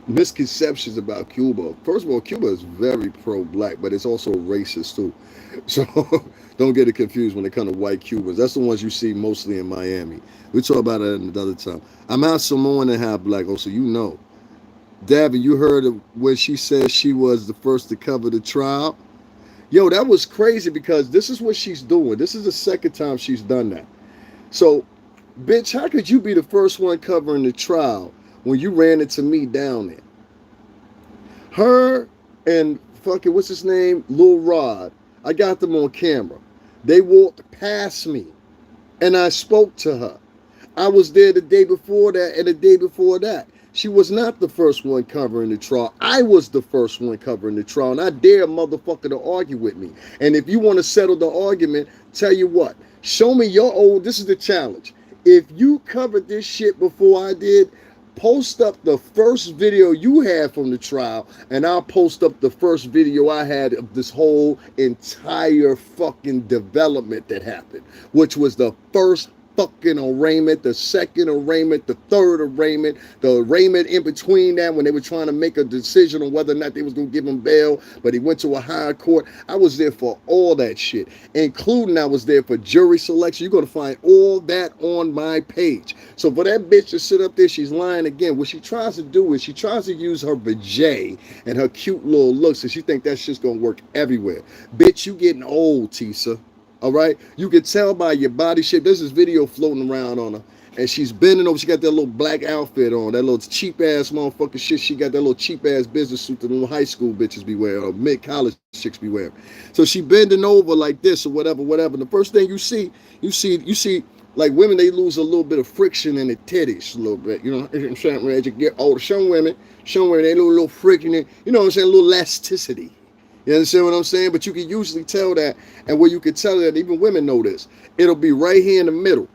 misconceptions about Cuba. First of all, Cuba is very pro-black, but it's also racist too. So don't get it confused when it comes to white Cubans. That's the ones you see mostly in Miami. We'll talk about that another time. I'm half Samoan and half black. Oh, so you know. Davin, you heard of when she said she was the first to cover the trial? Yo, that was crazy because this is what she's doing. This is the second time she's done that. So, bitch, how could you be the first one covering the trial when you ran into me down there? Her and fucking, what's his name? Lil Rod. I got them on camera. They walked past me and I spoke to her. I was there the day before that and the day before that. She was not the first one covering the trial. I was the first one covering the trial, and I dare a motherfucker to argue with me. And if you want to settle the argument, tell you what, show me your old. This is the challenge. If you covered this shit before I did, post up the first video you had from the trial, and I'll post up the first video I had of this whole entire fucking development that happened, which was the first fucking arraignment, the second arraignment, the third arraignment, the arraignment in between that when they were trying to make a decision on whether or not they was going to give him bail, but he went to a higher court. I was there for all that shit, including I was there for jury selection. You're going to find all that on my page. So for that bitch to sit up there, she's lying again. What she tries to do is she tries to use her vajay and her cute little looks, and she think that shit's going to work everywhere. Bitch, you getting old, Tisa. All right, you can tell by your body shape. There's this video floating around on her, and she's bending over. She got that little black outfit on, that little cheap ass motherfucking shit. She got that little cheap ass business suit that little high school bitches be wearing, or mid college chicks be wearing. So she bending over like this or whatever. And the first thing you see like women, they lose a little bit of friction in the titties a little bit. You know, I'm saying, as you get older, some women, they lose a little friction in, you know what I'm saying, a little elasticity. You understand what I'm saying? But you can usually tell that, and where you can tell that, even women know this, it'll be right here in the middle.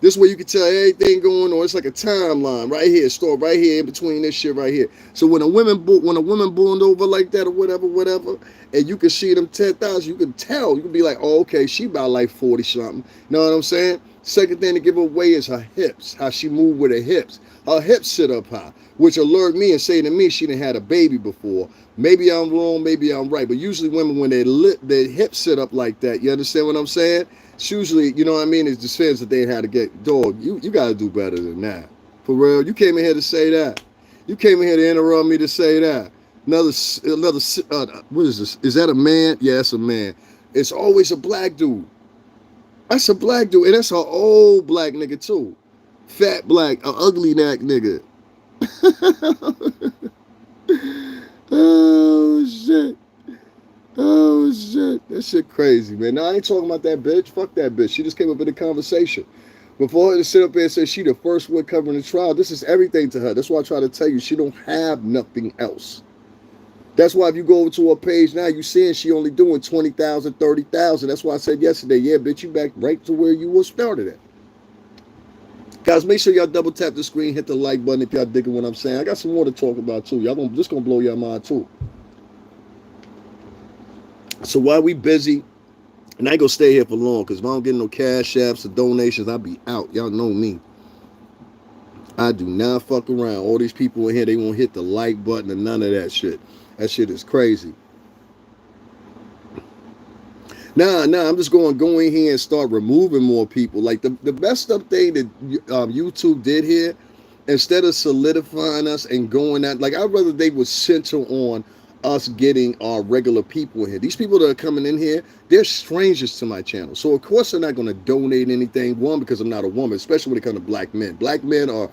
This way you can tell everything going on. It's like a timeline right here, store right here in between this shit right here. So when a woman boomed over like that or whatever, and you can see them 10,000, you can tell. You can be like, oh, okay, she about like 40 something. You know what I'm saying? Second thing to give away is her hips, how she moved with her hips. Her hips sit up high, which alert me and say to me she didn't had a baby before. Maybe I'm wrong, maybe I'm right. But usually women, when their hips sit up like that, you understand what I'm saying? It's usually, you know what I mean, it's just fans that they had to get, dog, you got to do better than that. For real, you came in here to say that. You came in here to interrupt me to say that. Another, what is this? Is that a man? Yeah, it's a man. It's always a black dude. That's a black dude, and that's an old black nigga too. Fat black, an ugly neck nigga. Oh shit. Oh shit. That shit crazy, man. Now I ain't talking about that bitch. Fuck that bitch. She just came up in the conversation. Before her to sit up there and say she the first one covering the trial, this is everything to her. That's why I try to tell you she don't have nothing else. That's why if you go over to her page now, you seeing she only doing 20,000, 30,000. That's why I said yesterday, yeah, bitch, you back right to where you was started at. Guys, make sure y'all double tap the screen, hit the like button if y'all digging what I'm saying. I got some more to talk about too. Y'all just gonna blow your mind too. So while we busy, and I ain't gonna stay here for long, because if I don't get no cash apps or donations, I'll be out. Y'all know me. I do not fuck around. All these people in here, they won't hit the like button and none of that shit. That shit is crazy. Nah, I'm just going to go in here and start removing more people. Like the best up thing that YouTube did here, instead of solidifying us and going at, like I'd rather they would center on us getting our regular people in here. These people that are coming in here, they're strangers to my channel. So of course they're not going to donate anything. One, because I'm not a woman, especially when it comes to black men. Black men are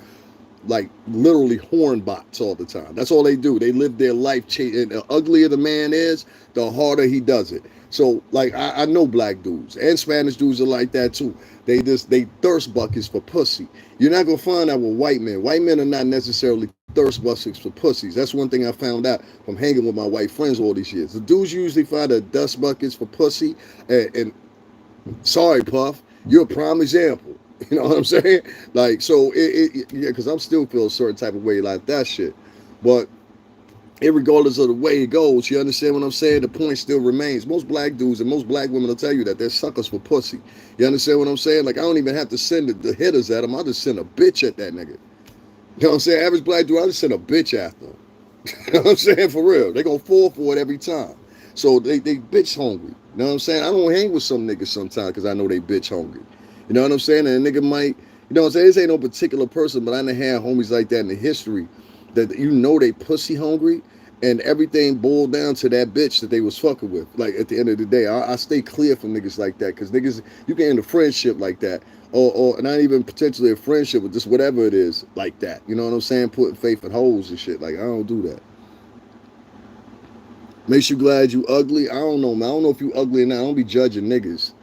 like literally hornbots all the time. That's all they do. They live their life changing. The uglier the man is, the harder he does it. So like I know black dudes and Spanish dudes are like that too. They thirst buckets for pussy. You're not gonna find that with white men. White men are not necessarily thirst buckets for pussies. That's one thing I found out from hanging with my white friends all these years. The dudes usually find the dust buckets for pussy. And sorry, Puff, you're a prime example. You know what I'm saying? Like, so yeah, because I'm still feel a certain type of way like that shit. But regardless of the way it goes, you understand what I'm saying? The point still remains. Most black dudes and most black women will tell you that they're suckers for pussy. You understand what I'm saying? Like, I don't even have to send the hitters at them. I just send a bitch at that nigga. You know what I'm saying? Average black dude, I just send a bitch after him. You know what I'm saying? For real. They gonna fall for it every time. So they bitch hungry. You know what I'm saying? I don't hang with some niggas sometimes because I know they bitch hungry. You know what I'm saying? And a nigga might, you know what I'm saying? This ain't no particular person, but I done had homies like that in the history that you know they pussy hungry, and everything boiled down to that bitch that they was fucking with. Like at the end of the day, I stay clear from niggas like that, because niggas, you can end a friendship like that, or not even potentially a friendship with just whatever it is like that. You know what I'm saying? Putting faith in holes and shit. Like, I don't do that. Makes you glad you ugly? I don't know, man. I don't know if you ugly or not. I don't be judging niggas.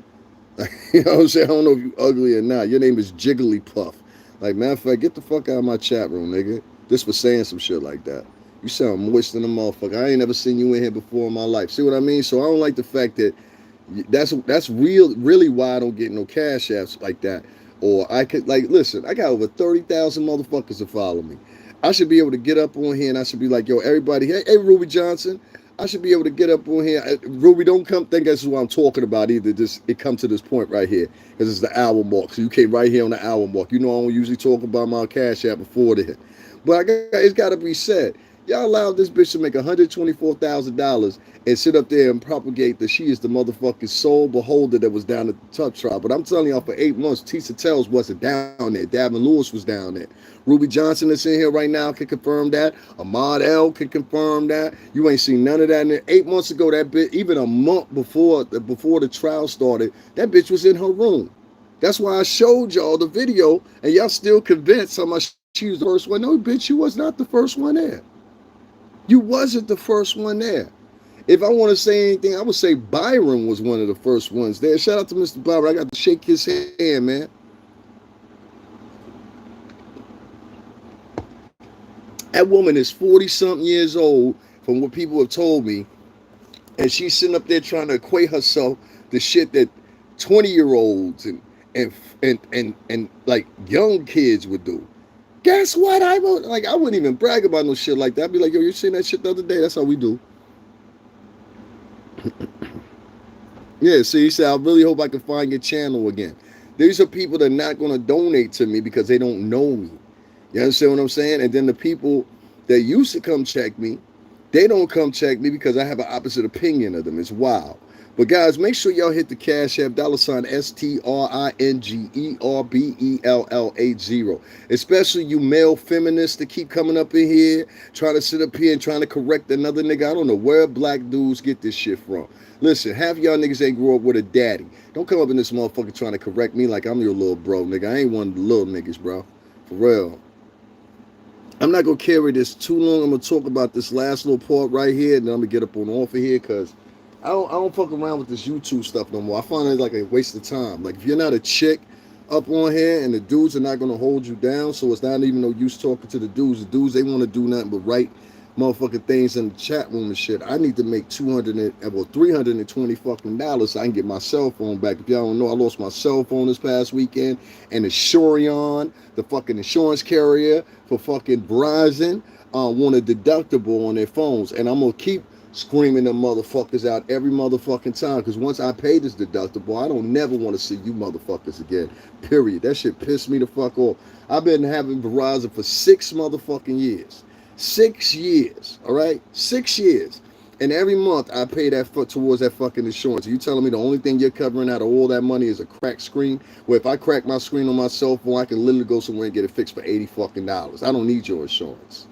You know what I'm saying? I don't know if you ugly or not. Your name is Jigglypuff. Like, matter of fact, get the fuck out of my chat room, nigga. Just for saying some shit like that. You sound moist in a motherfucker. I ain't never seen you in here before in my life. See what I mean? So I don't like the fact that that's really why I don't get no cash apps like that. Or I could like listen, I got over 30,000 motherfuckers to follow me. I should be able to get up on here and I should be like, yo, everybody, hey Ruby Johnson. I should be able to get up on here. Ruby, don't come think that's what I'm talking about either. Just it come to this point right here because it's the hour mark. So you came right here on the hour mark. You know I don't usually talk about my cash app before then, but it's got to be said. Y'all allowed this bitch to make $124,000 and sit up there and propagate that she is the motherfucking sole beholder that was down at the Tough Trial. But I'm telling y'all, for 8 months, Tisa Tells wasn't down there. Davin Lewis was down there. Ruby Johnson that's in here right now can confirm that. Ahmad L can confirm that. You ain't seen none of that in there. 8 months ago, that bitch, even a month before the trial started, that bitch was in her room. That's why I showed y'all the video, and y'all still convinced somehow she was the first one. No, bitch, you was not the first one there. You wasn't the first one there. If I want to say anything, I would say Byron was one of the first ones there. Shout out to Mr. Byron. I got to shake his hand, man. That woman is 40-something years old, from what people have told me, and she's sitting up there trying to equate herself to shit that 20-year-olds and like young kids would do. Guess what? I wouldn't even brag about no shit like that. I'd be like, yo, you seen that shit the other day? That's how we do. Yeah, see, he said, I really hope I can find your channel again. These are people that are not going to donate to me because they don't know me. You understand what I'm saying? And then the people that used to come check me, they don't come check me because I have an opposite opinion of them. It's wild. But guys, make sure y'all hit the Cash App, $STRINGERBELLA0. Especially you male feminists that keep coming up in here, trying to sit up here and trying to correct another nigga. I don't know where black dudes get this shit from. Listen, half y'all niggas ain't grew up with a daddy. Don't come up in this motherfucker trying to correct me like I'm your little bro, nigga. I ain't one of the little niggas, bro. For real. I'm not going to carry this too long. I'm going to talk about this last little part right here, and then I'm going to get up on off of here because I don't fuck around with this YouTube stuff no more. I find it like a waste of time. Like, if you're not a chick up on here and the dudes are not going to hold you down, so it's not even no use talking to the dudes. The dudes, they want to do nothing but write motherfucking things in the chat room and shit. I need to make $320 fucking dollars so I can get my cell phone back. If y'all don't know, I lost my cell phone this past weekend, and the Shurion, the fucking insurance carrier for fucking Verizon, want a deductible on their phones, and I'm gonna keep screaming them motherfuckers out every motherfucking time, because once I pay this deductible, I don't never want to see you motherfuckers again, period. That shit pissed me the fuck off. I've been having Verizon for 6 motherfucking years. 6 years, all right? 6 years. And every month I pay that towards that fucking insurance. Are you telling me the only thing you're covering out of all that money is a cracked screen? Well, if I crack my screen on my cell phone, I can literally go somewhere and get it fixed for $80 fucking dollars. I don't need your insurance.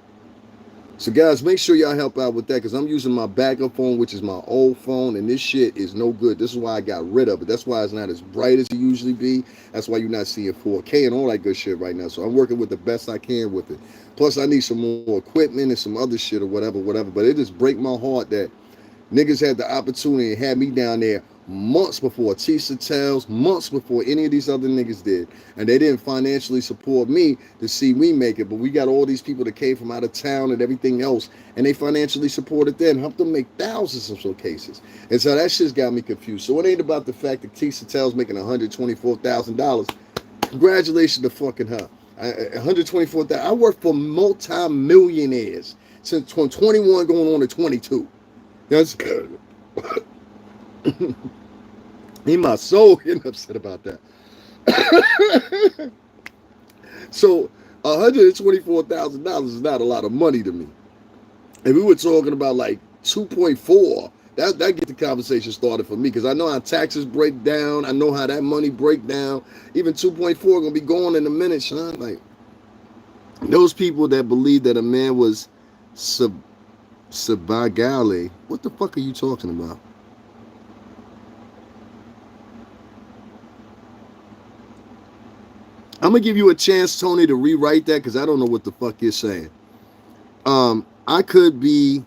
So guys, make sure y'all help out with that, because I'm using my backup phone, which is my old phone, and this shit is no good. This is why I got rid of it. That's why it's not as bright as it usually be. That's why you're not seeing 4K and all that good shit right now. So I'm working with the best I can with it. Plus, I need some more equipment and some other shit or whatever. But it just break my heart that niggas had the opportunity and had me down there months before Tisa Tells, months before any of these other niggas did. And they didn't financially support me to see me make it. But we got all these people that came from out of town and everything else, and they financially supported them, helped them make thousands in some cases. And so that shit's got me confused. So it ain't about the fact that Tisa Tells making $124,000. Congratulations to fucking her. $124,000. I work for multi-millionaires since 21 going on to 22. That's good. In my soul getting upset about that. So $124,000 is not a lot of money to me. And we were talking about like 2.4. That get the conversation started for me, because I know how taxes break down. I know how that money break down. Even 2.4 gonna be gone in a minute, Sean. Like, those people that believe that a man was Sabagale, what the fuck are you talking about? I'm gonna give you a chance, Tony, to rewrite that, because I don't know what the fuck you're saying. I could be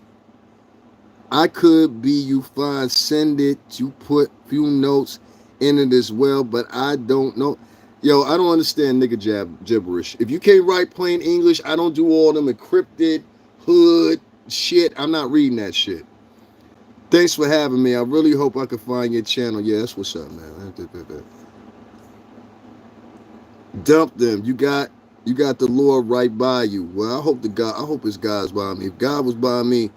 you fine, send it, you put few notes in it as well, but I don't know. Yo, I don't understand nigga gibberish. If you can't write plain English, I don't do all them encrypted hood shit. I'm not reading that shit. Thanks for having me. I really hope I can find your channel. Yeah, that's what's up, man. Dump them. You got the Lord right by you. Well, I hope his God's by me. If God was by me,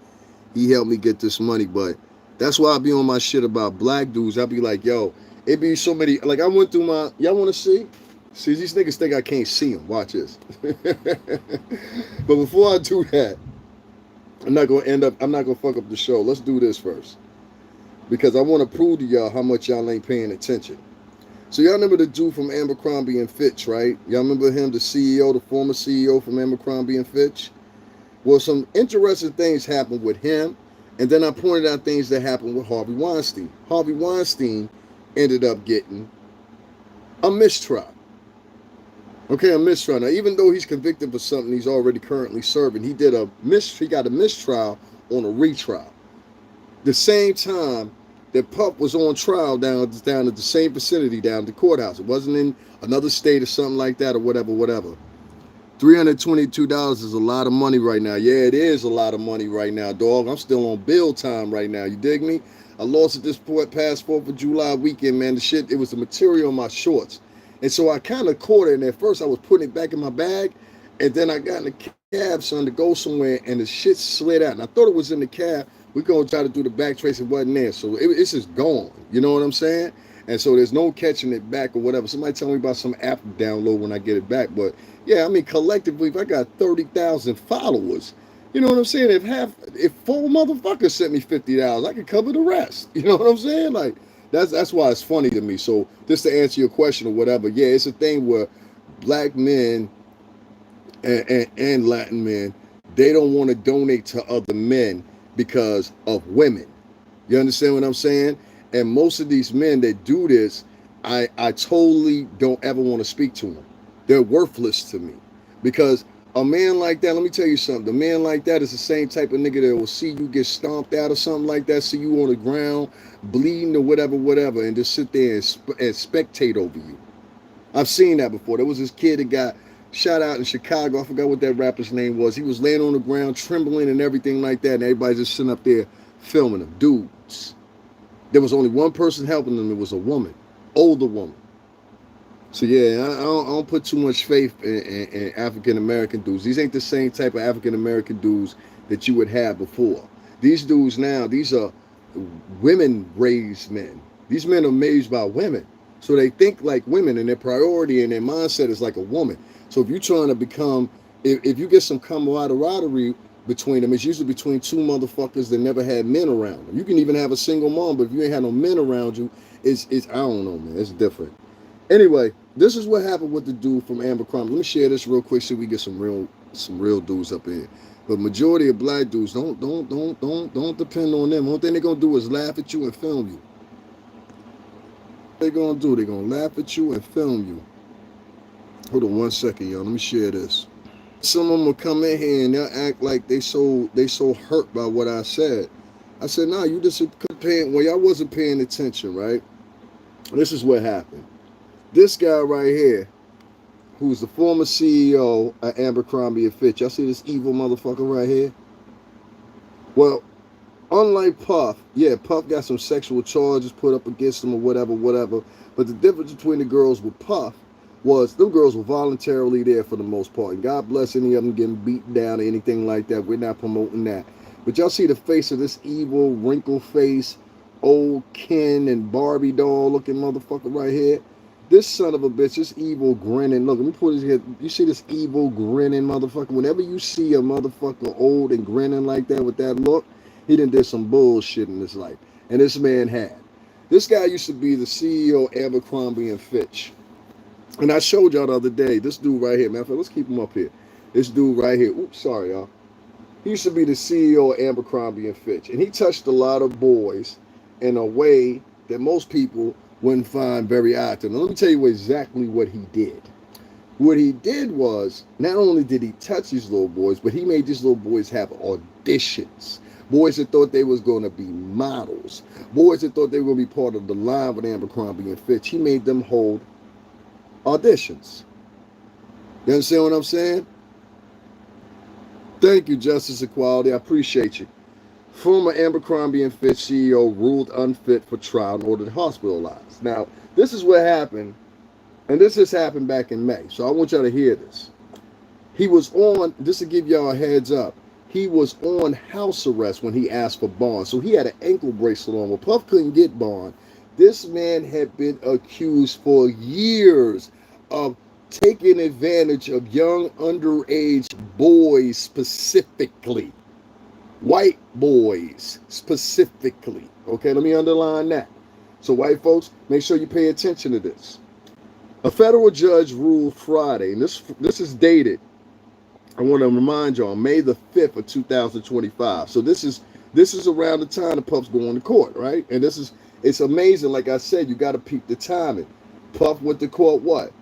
he helped me get this money. But that's why I be on my shit about black dudes. I be like, yo, it be so many. Like I went through my. Y'all want to see? See, these niggas think I can't see them. Watch this. But before I do that, I'm not gonna fuck up the show. Let's do this first. Because I want to prove to y'all how much y'all ain't paying attention. So y'all remember the dude from Abercrombie and Fitch, right? Y'all remember him, the CEO, the former CEO from Abercrombie and Fitch? Well, some interesting things happened with him, and then I pointed out things that happened with Harvey Weinstein. Harvey Weinstein ended up getting a mistrial. Okay, a mistrial. Now, even though he's convicted for something he's already currently serving, he got a mistrial on a retrial. The same time that Puff was on trial down at the same vicinity down at the courthouse. It wasn't in another state or something like that or whatever. $322 is a lot of money right now. Yeah, it is a lot of money right now, dog. I'm still on bill time right now. You dig me? I lost it this past 4th of July weekend, man. It was the material in my shorts. And so I kind of caught it. And at first I was putting it back in my bag. And then I got in the cab, son, to go somewhere. And the shit slid out. And I thought it was in the cab. We're going to try to do the back trace. It wasn't there. So it's just gone. You know what I'm saying? And so there's no catching it back or whatever. Somebody tell me about some app to download when I get it back. But yeah, I mean, collectively, if I got 30,000 followers, you know what I'm saying? If 4 motherfuckers sent me $50, I could cover the rest. You know what I'm saying? Like, that's why it's funny to me. So just to answer your question or whatever, yeah, it's a thing where black men and Latin men, they don't want to donate to other men because of women. You understand what I'm saying? And most of these men that do this, I totally don't ever want to speak to them. They're worthless to me. Because a man like that, let me tell you something. A man like that is the same type of nigga that will see you get stomped out or something like that, see you on the ground, bleeding or whatever, and just sit there and spectate over you. I've seen that before. There was this kid that got shot out in Chicago. I forgot what that rapper's name was. He was laying on the ground, trembling and everything like that, and everybody's just sitting up there filming him. Dudes. There was only one person helping them. It was a woman, older woman. So yeah, I don't put too much faith in African American dudes. These ain't the same type of African American dudes that you would have before. These dudes now, these are women-raised men. These men are raised by women. So they think like women, and their priority and their mindset is like a woman. So if you're trying to become, if you get some camaraderie between them, it's usually between two motherfuckers that never had men around them. You can even have a single mom, but if you ain't had no men around you, it's I don't know, man. It's different. Anyway, this is what happened with the dude from Abercrombie. Let me share this real quick so we get some real dudes up here. But majority of black dudes don't depend on them. Only thing they're gonna do is laugh at you and film you. They're gonna laugh at you and film you. Hold on 1 second, y'all. Let me share this. Some of them will come in here and they'll act like they so hurt by what I said. I said, nah, you just paying. Well, y'all wasn't paying attention, right? This is what happened. This guy right here, who's the former CEO at Abercrombie and Fitch. Y'all see this evil motherfucker right here? Well, unlike Puff, yeah, Puff got some sexual charges put up against him or whatever. But the difference between the girls with Puff was them girls were voluntarily there for the most part. And God bless any of them getting beaten down or anything like that. We're not promoting that. But y'all see the face of this evil, wrinkled face, old Ken and Barbie doll looking motherfucker right here? This son of a bitch, this evil grinning. Look, let me put his head. You see this evil grinning motherfucker? Whenever you see a motherfucker old and grinning like that with that look, he done did some bullshit in his life. And this man had. This guy used to be the CEO of Abercrombie and Fitch. And I showed y'all the other day, this dude right here. Matter of fact, let's keep him up here. This dude right here. Oops, sorry, y'all. He used to be the CEO of Abercrombie and Fitch. And he touched a lot of boys in a way that most people wouldn't find very odd to them. Now, let me tell you exactly what he did. What he did was, not only did he touch these little boys, but he made these little boys have auditions. Boys that thought they was going to be models. Boys that thought they were going to be part of the line with Abercrombie and Fitch. He made them hold auditions. You understand what I'm saying? Thank you, Justice Equality. I appreciate you. Former Abercrombie and Fitch CEO ruled unfit for trial and ordered hospitalized. Now, this is what happened, and this has happened back in May. So I want y'all to hear this. He was on, just to give y'all a heads up, he was on house arrest when he asked for bond. So he had an ankle bracelet on. Well, Puff couldn't get bond. This man had been accused for years of taking advantage of young underage boys specifically. White boys specifically. Okay, let me underline that. So white folks, make sure you pay attention to this. A federal judge ruled Friday, and this is dated, I want to remind y'all, May the 5th of 2025. So this is around the time the Puff's going to court, right? And it's amazing. Like I said, you got to peep the timing. Puff went to court what?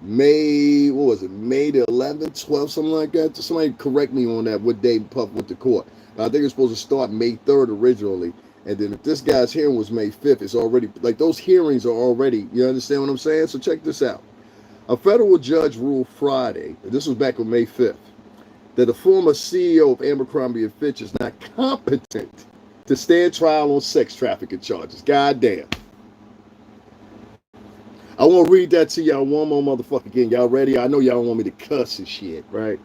May the 11th, 12th, something like that? Somebody correct me on that, what day Puff went to court. I think it's supposed to start May 3rd originally. And then if this guy's hearing was May 5th, it's already, like those hearings are already, you understand what I'm saying? So check this out. A federal judge ruled Friday, this was back on May 5th, that the former CEO of Abercrombie and Fitch is not competent to stand trial on sex trafficking charges. God damn. I want to read that to y'all one more motherfucker again. Y'all ready? I know y'all don't want me to cuss and shit, right?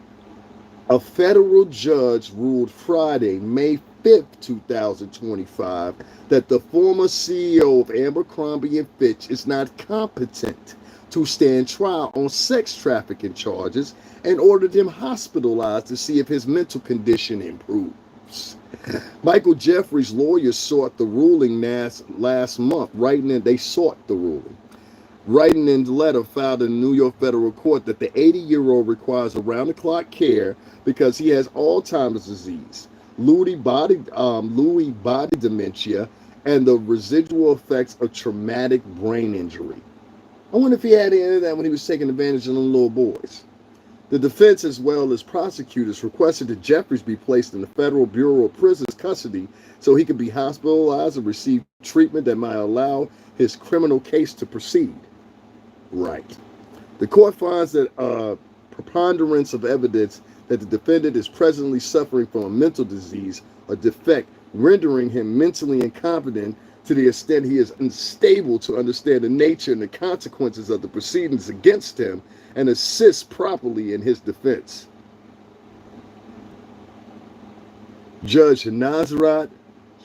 A federal judge ruled Friday, May 5th, 2025, that the former CEO of Abercrombie and Fitch is not competent to stand trial on sex trafficking charges and ordered him hospitalized to see if his mental condition improves. Michael Jeffrey's lawyers sought the ruling last month. They sought the ruling. Writing in the letter filed in the New York federal court that the 80-year-old requires around-the-clock care because he has Alzheimer's disease, Lewy body dementia, and the residual effects of traumatic brain injury. I wonder if he had any of that when he was taking advantage of them little boys. The defense, as well as prosecutors, requested that Jeffries be placed in the Federal Bureau of Prisons custody so he could be hospitalized and receive treatment that might allow his criminal case to proceed. Right. The court finds that preponderance of evidence that the defendant is presently suffering from a mental disease or defect, rendering him mentally incompetent to the extent he is unstable to understand the nature and the consequences of the proceedings against him and assist properly in his defense. Judge Nazarat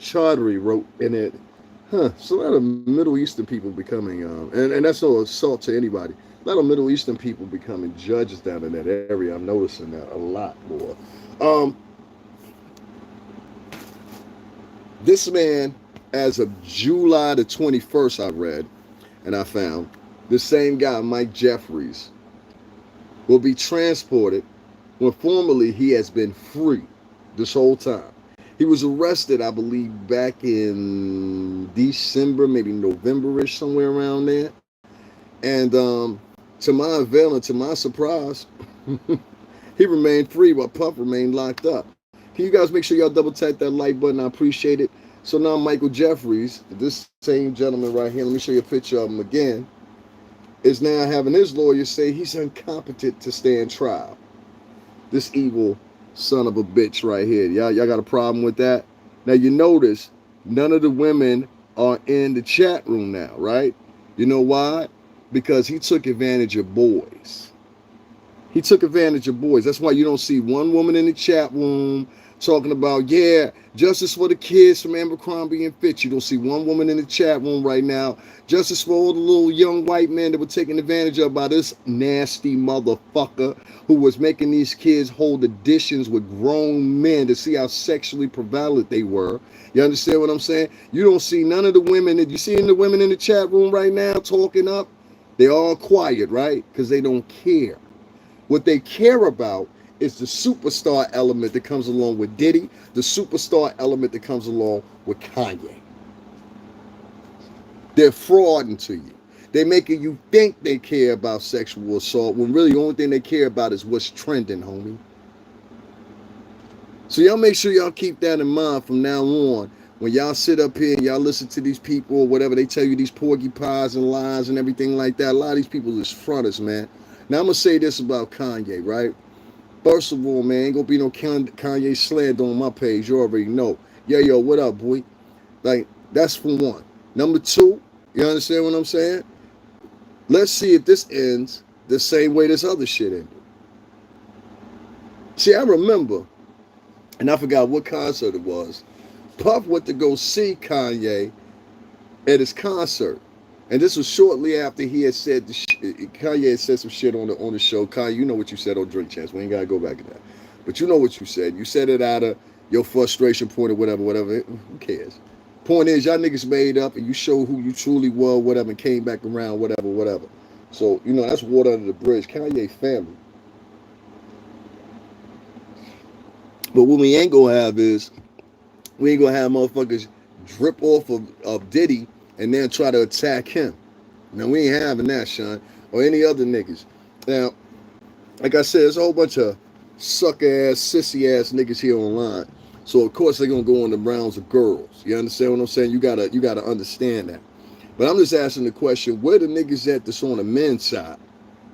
Chaudhry wrote in it, so a lot of Middle Eastern people becoming, and that's no assault to anybody, a lot of Middle Eastern people becoming judges down in that area. I'm noticing that a lot more. This man, as of July the 21st, I read, and I found, the same guy, Mike Jeffries, will be transported when formerly he has been free this whole time. He was arrested, I believe, back in December, maybe November-ish, somewhere around there. And to my avail and to my surprise, he remained free while Puff remained locked up. Can you guys make sure y'all double tap that like button? I appreciate it. So now Michael Jeffries, this same gentleman right here, let me show you a picture of him again, is now having his lawyer say he's incompetent to stand trial. This evil son of a bitch right here. Y'all got a problem with that? Now you notice none of the women are in the chat room now, right? You know why? Because he took advantage of boys. He took advantage of boys. That's why you don't see one woman in the chat room talking about, yeah, justice for the kids from Abercrombie and Fitch. You don't see one woman in the chat room right now. Justice for all the little young white men that were taken advantage of by this nasty motherfucker who was making these kids hold auditions with grown men to see how sexually prevalent they were. You understand what I'm saying? You don't see none of the women that you see in the women in the chat room right now talking up. They're all quiet, right? Because they don't care. What they care about is the superstar element that comes along with Diddy, the superstar element that comes along with Kanye. They're frauding to you. They're making you think they care about sexual assault when really the only thing they care about is what's trending, homie. So y'all make sure y'all keep that in mind from now on when y'all sit up here and y'all listen to these people or whatever, they tell you these porcupines and lies and everything like that. A lot of these people is fronters, man. Now I'm gonna say this about Kanye, right? First of all, man, ain't gonna be no Kanye slander on my page. You already know. Yeah, yo, what up, boy? Like, that's for one. Number two, you understand what I'm saying? Let's see if this ends the same way this other shit ended. See, I remember, and I forgot what concert it was. Puff went to go see Kanye at his concert, and this was shortly after he had said Kanye had said some shit on the show. Kanye, you know what you said on Drink Champs. We ain't gotta go back to that, but you know what you said. You said it out of your frustration point or whatever. Who cares? Point is, y'all niggas made up, and you showed who you truly were, whatever, and came back around, whatever. So you know that's water under the bridge. Kanye family. But what we ain't gonna have is we ain't gonna have motherfuckers drip off of Diddy and then try to attack him. Now we ain't having that, Sean, or any other niggas. Now, like I said, there's a whole bunch of sucker ass, sissy ass niggas here online. So of course they're gonna go on the rounds of girls. You understand what I'm saying? You gotta understand that. But I'm just asking the question: where the niggas at that's on the men's side?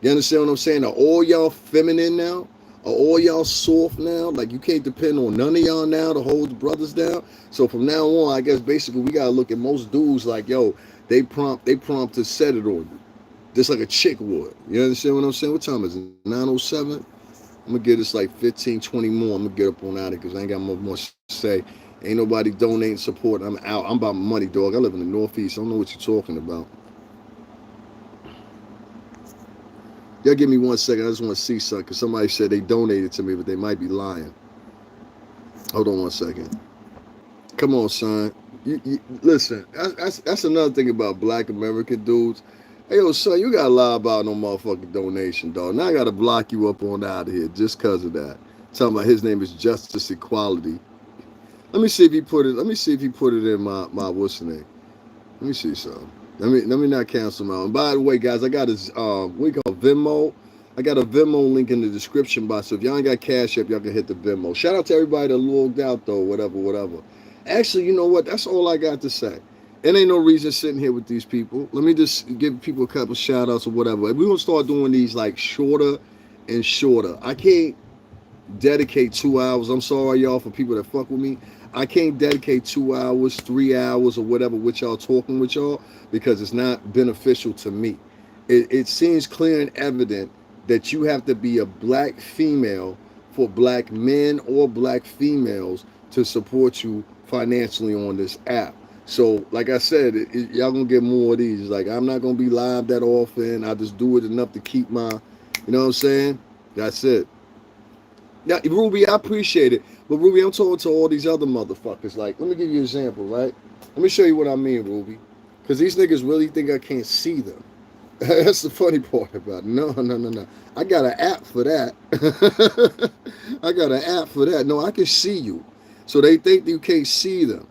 You understand what I'm saying? Are all y'all feminine now? Are all y'all soft now? Like you can't depend on none of y'all now to hold the brothers down. So from now on, I guess basically we gotta look at most dudes like, yo, they prompt to set it on you, just like a chick would. You understand what I'm saying? What time is it? 9:07. I'm gonna get this like 15, 20 more. I'm gonna get up on out of it because I ain't got much more to say. Ain't nobody donating support. I'm out. I'm about money, dog. I live in the Northeast. I don't know what you're talking about. Y'all give me 1 second. I just want to see something because somebody said they donated to me, but they might be lying. Hold on 1 second. Come on, son. You listen. That's another thing about Black American dudes. Hey, yo, son, you gotta lie about no motherfucking donation, dog. Now I gotta block you up on out of here just because of that. Talking about his name is Justice Equality. Let me see if he put it. Let me see if he put it in my what's the name. Let me see something. Let me not cancel him out. And by the way, guys, I got his what we call Venmo. I got a Venmo link in the description box. So if y'all ain't got Cash App, y'all can hit the Venmo. Shout out to everybody that logged out though, whatever. Actually, you know what? That's all I got to say. It ain't no reason sitting here with these people. Let me just give people a couple shout outs or whatever. We're gonna start doing these like shorter and shorter. I can't dedicate 2 hours. I'm sorry, y'all, for people that fuck with me. I can't dedicate 2 hours, 3 hours, or whatever with y'all talking with y'all because it's not beneficial to me. It seems clear and evident that you have to be a black female for black men or black females to support you financially on this app. So, like I said, y'all gonna get more of these. Like, I'm not gonna be live that often. I just do it enough to keep my, you know what I'm saying? That's it. Now, Ruby, I appreciate it. But, Ruby, I'm talking to all these other motherfuckers. Like, let me give you an example, right? Let me show you what I mean, Ruby. Because these niggas really think I can't see them. That's the funny part about it. No. I got an app for that. I got an app for that. No, I can see you. So they think you can't see them.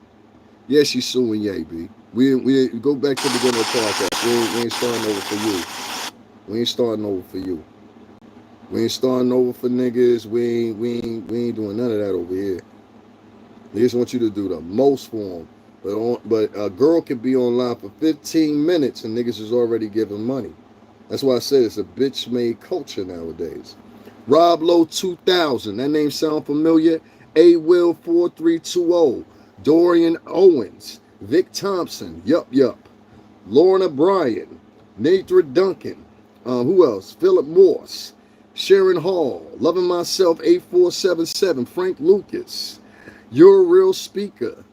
Yes, she's suing Ye, B. We go back to the beginning of the podcast. We ain't starting over for you. We ain't starting over for you. We ain't starting over for niggas. We ain't doing none of that over here. They just want you to do the most for them. But a girl can be online for 15 minutes and niggas is already giving money. That's why I said it's a bitch-made culture nowadays. Rob Lowe 2000. That name sound familiar? A Will 4320. Dorian Owens. Vic Thompson. Yup. Lorna Bryan. Nathra Duncan. Who else? Philip Morse. Sharon Hall. Loving Myself 8477. Frank Lucas. You're a Real Speaker.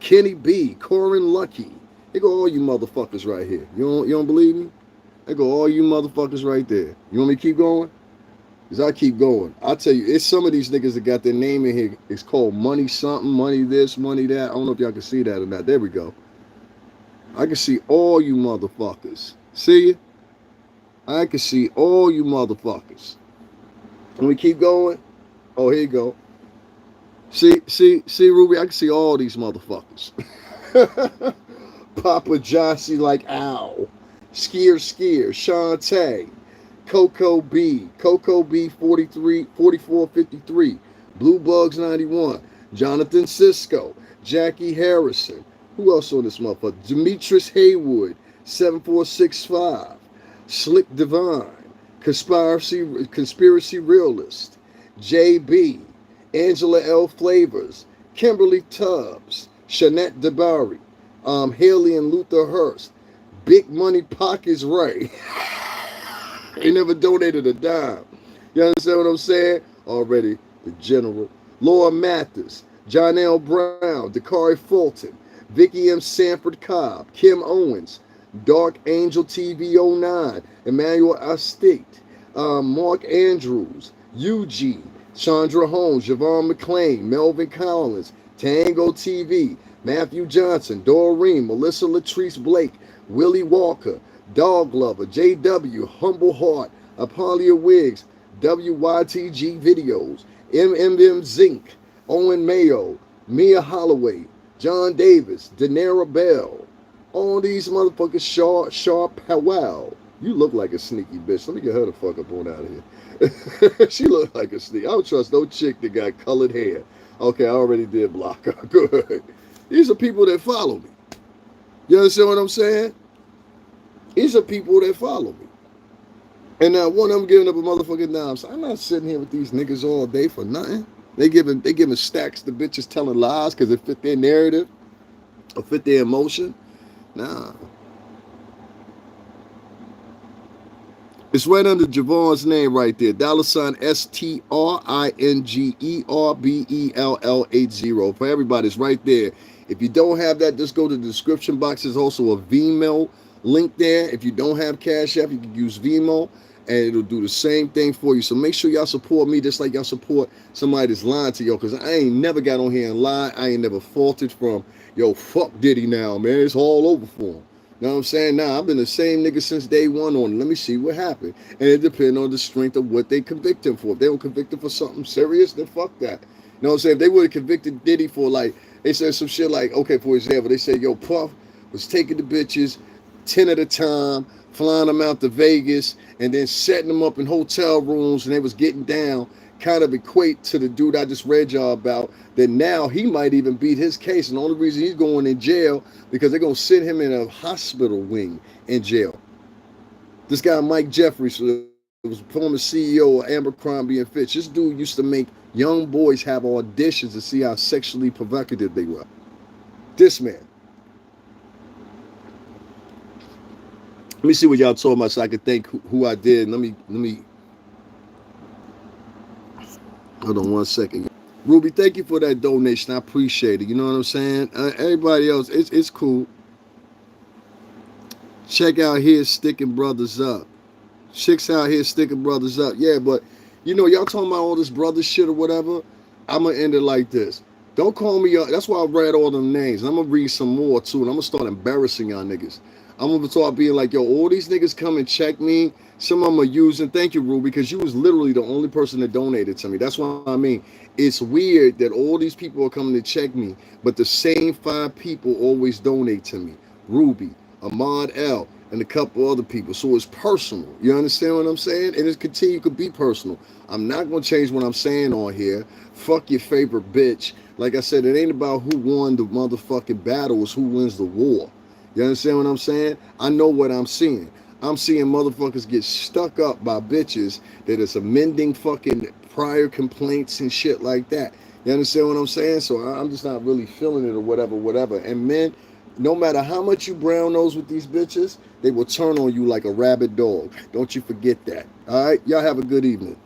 Kenny B. Corin Lucky. They go all you motherfuckers right here. You don't believe me? They go all you motherfuckers right there. You want me to keep going? Because I keep going. I'll tell you, it's some of these niggas that got their name in here. It's called Money Something, Money This, Money That. I don't know if y'all can see that or not. There we go. I can see all you motherfuckers. See you? I can see all you motherfuckers. Let me keep going. Oh, here you go. See, Ruby, I can see all these motherfuckers. Papa Jossie like Ow. Skier, Shantae. Coco B 43, 4453. Blue Bugs 91. Jonathan Cisco, Jackie Harrison. Who else on this motherfucker? Demetrius Haywood, 7465. Slick Divine, Conspiracy Realist, JB, Angela L. Flavors, Kimberly Tubbs, Shanette DeBarry, Haley and Luther Hurst, Big Money Pockets Ray. He never donated a dime. You understand what I'm saying? Already, the General. Laura Mathis, John L. Brown, Dakari Fulton, Vicky M. Sanford Cobb, Kim Owens, Dark Angel TV09, Emmanuel Estate, Mark Andrews, Eugene, Chandra Holmes, Javon McClain, Melvin Collins, Tango TV, Matthew Johnson, Doreen, Melissa Latrice Blake, Willie Walker, Dog Lover, JW, Humble Heart, Apolia Wiggs, WYTG Videos, MMM Zinc, Owen Mayo, Mia Holloway, John Davis, Danera Bell. All these motherfuckers sharp powwow. You look like a sneaky bitch. Let me get her the fuck up on out of here. She look like a sneak. I don't trust no chick that got colored hair. Okay, I already did block her. Good. These are people that follow me. You understand what I'm saying? These are people that follow me. And now one of them giving up a motherfucking dime. So I'm not sitting here with these niggas all day for nothing. They giving stacks to bitches telling lies because it fit their narrative or fit their emotion. Nah. It's right under Javon's name right there. $ STRINGERBELL80. For everybody, it's right there. If you don't have that, just go to the description box. There's also a Vimeo link there. If you don't have Cash App, you can use Vimeo, and it'll do the same thing for you. So make sure y'all support me just like y'all support somebody that's lying to y'all, because I ain't never got on here and lied. I ain't never faulted from, yo, fuck Diddy now, man. It's all over for him. You know what I'm saying? Nah, I've been the same nigga since day one on it. Let me see what happened. And it depends on the strength of what they convict him for. If they were convicted for something serious, then fuck that. You know what I'm saying? If they would have convicted Diddy for, like, they said some shit like, okay, for example, they said, yo, Puff was taking the bitches 10 at a time, flying them out to Vegas, and then setting them up in hotel rooms, and they was getting down, kind of equate to the dude I just read y'all about, that now he might even beat his case. And the only reason he's going in jail because they're going to send him in a hospital wing in jail. This guy, Mike Jeffries, was former CEO of Abercrombie and Fitch. This dude used to make young boys have auditions to see how sexually provocative they were. This man. Let me see what y'all told me so I can think who I did. Let me hold on 1 second. Ruby, thank you for that donation. I appreciate it. You know what I'm saying? Everybody else, it's cool. Check out here, sticking brothers up. Chicks out here sticking brothers up. Yeah, but you know, y'all talking about all this brother shit or whatever. I'm gonna end it like this. Don't call me up. That's why I read all them names. And I'm gonna read some more too, and I'm gonna start embarrassing y'all niggas. I'm gonna start being like, yo, all these niggas come and check me. Some of them are using. Thank you, Ruby, because you was literally the only person that donated to me. That's what I mean. It's weird that all these people are coming to check me, but the same 5 people always donate to me. Ruby, Ahmad L, and a couple other people. So it's personal. You understand what I'm saying? And it could be personal. I'm not gonna change what I'm saying on here. Fuck your favorite bitch. Like I said, it ain't about who won the motherfucking battle. It's who wins the war. You understand what I'm saying? I know what I'm seeing. I'm seeing motherfuckers get stuck up by bitches that is amending fucking prior complaints and shit like that. You understand what I'm saying? So I'm just not really feeling it or whatever. And men, no matter how much you brown nose with these bitches, they will turn on you like a rabid dog. Don't you forget that. All right? Y'all have a good evening.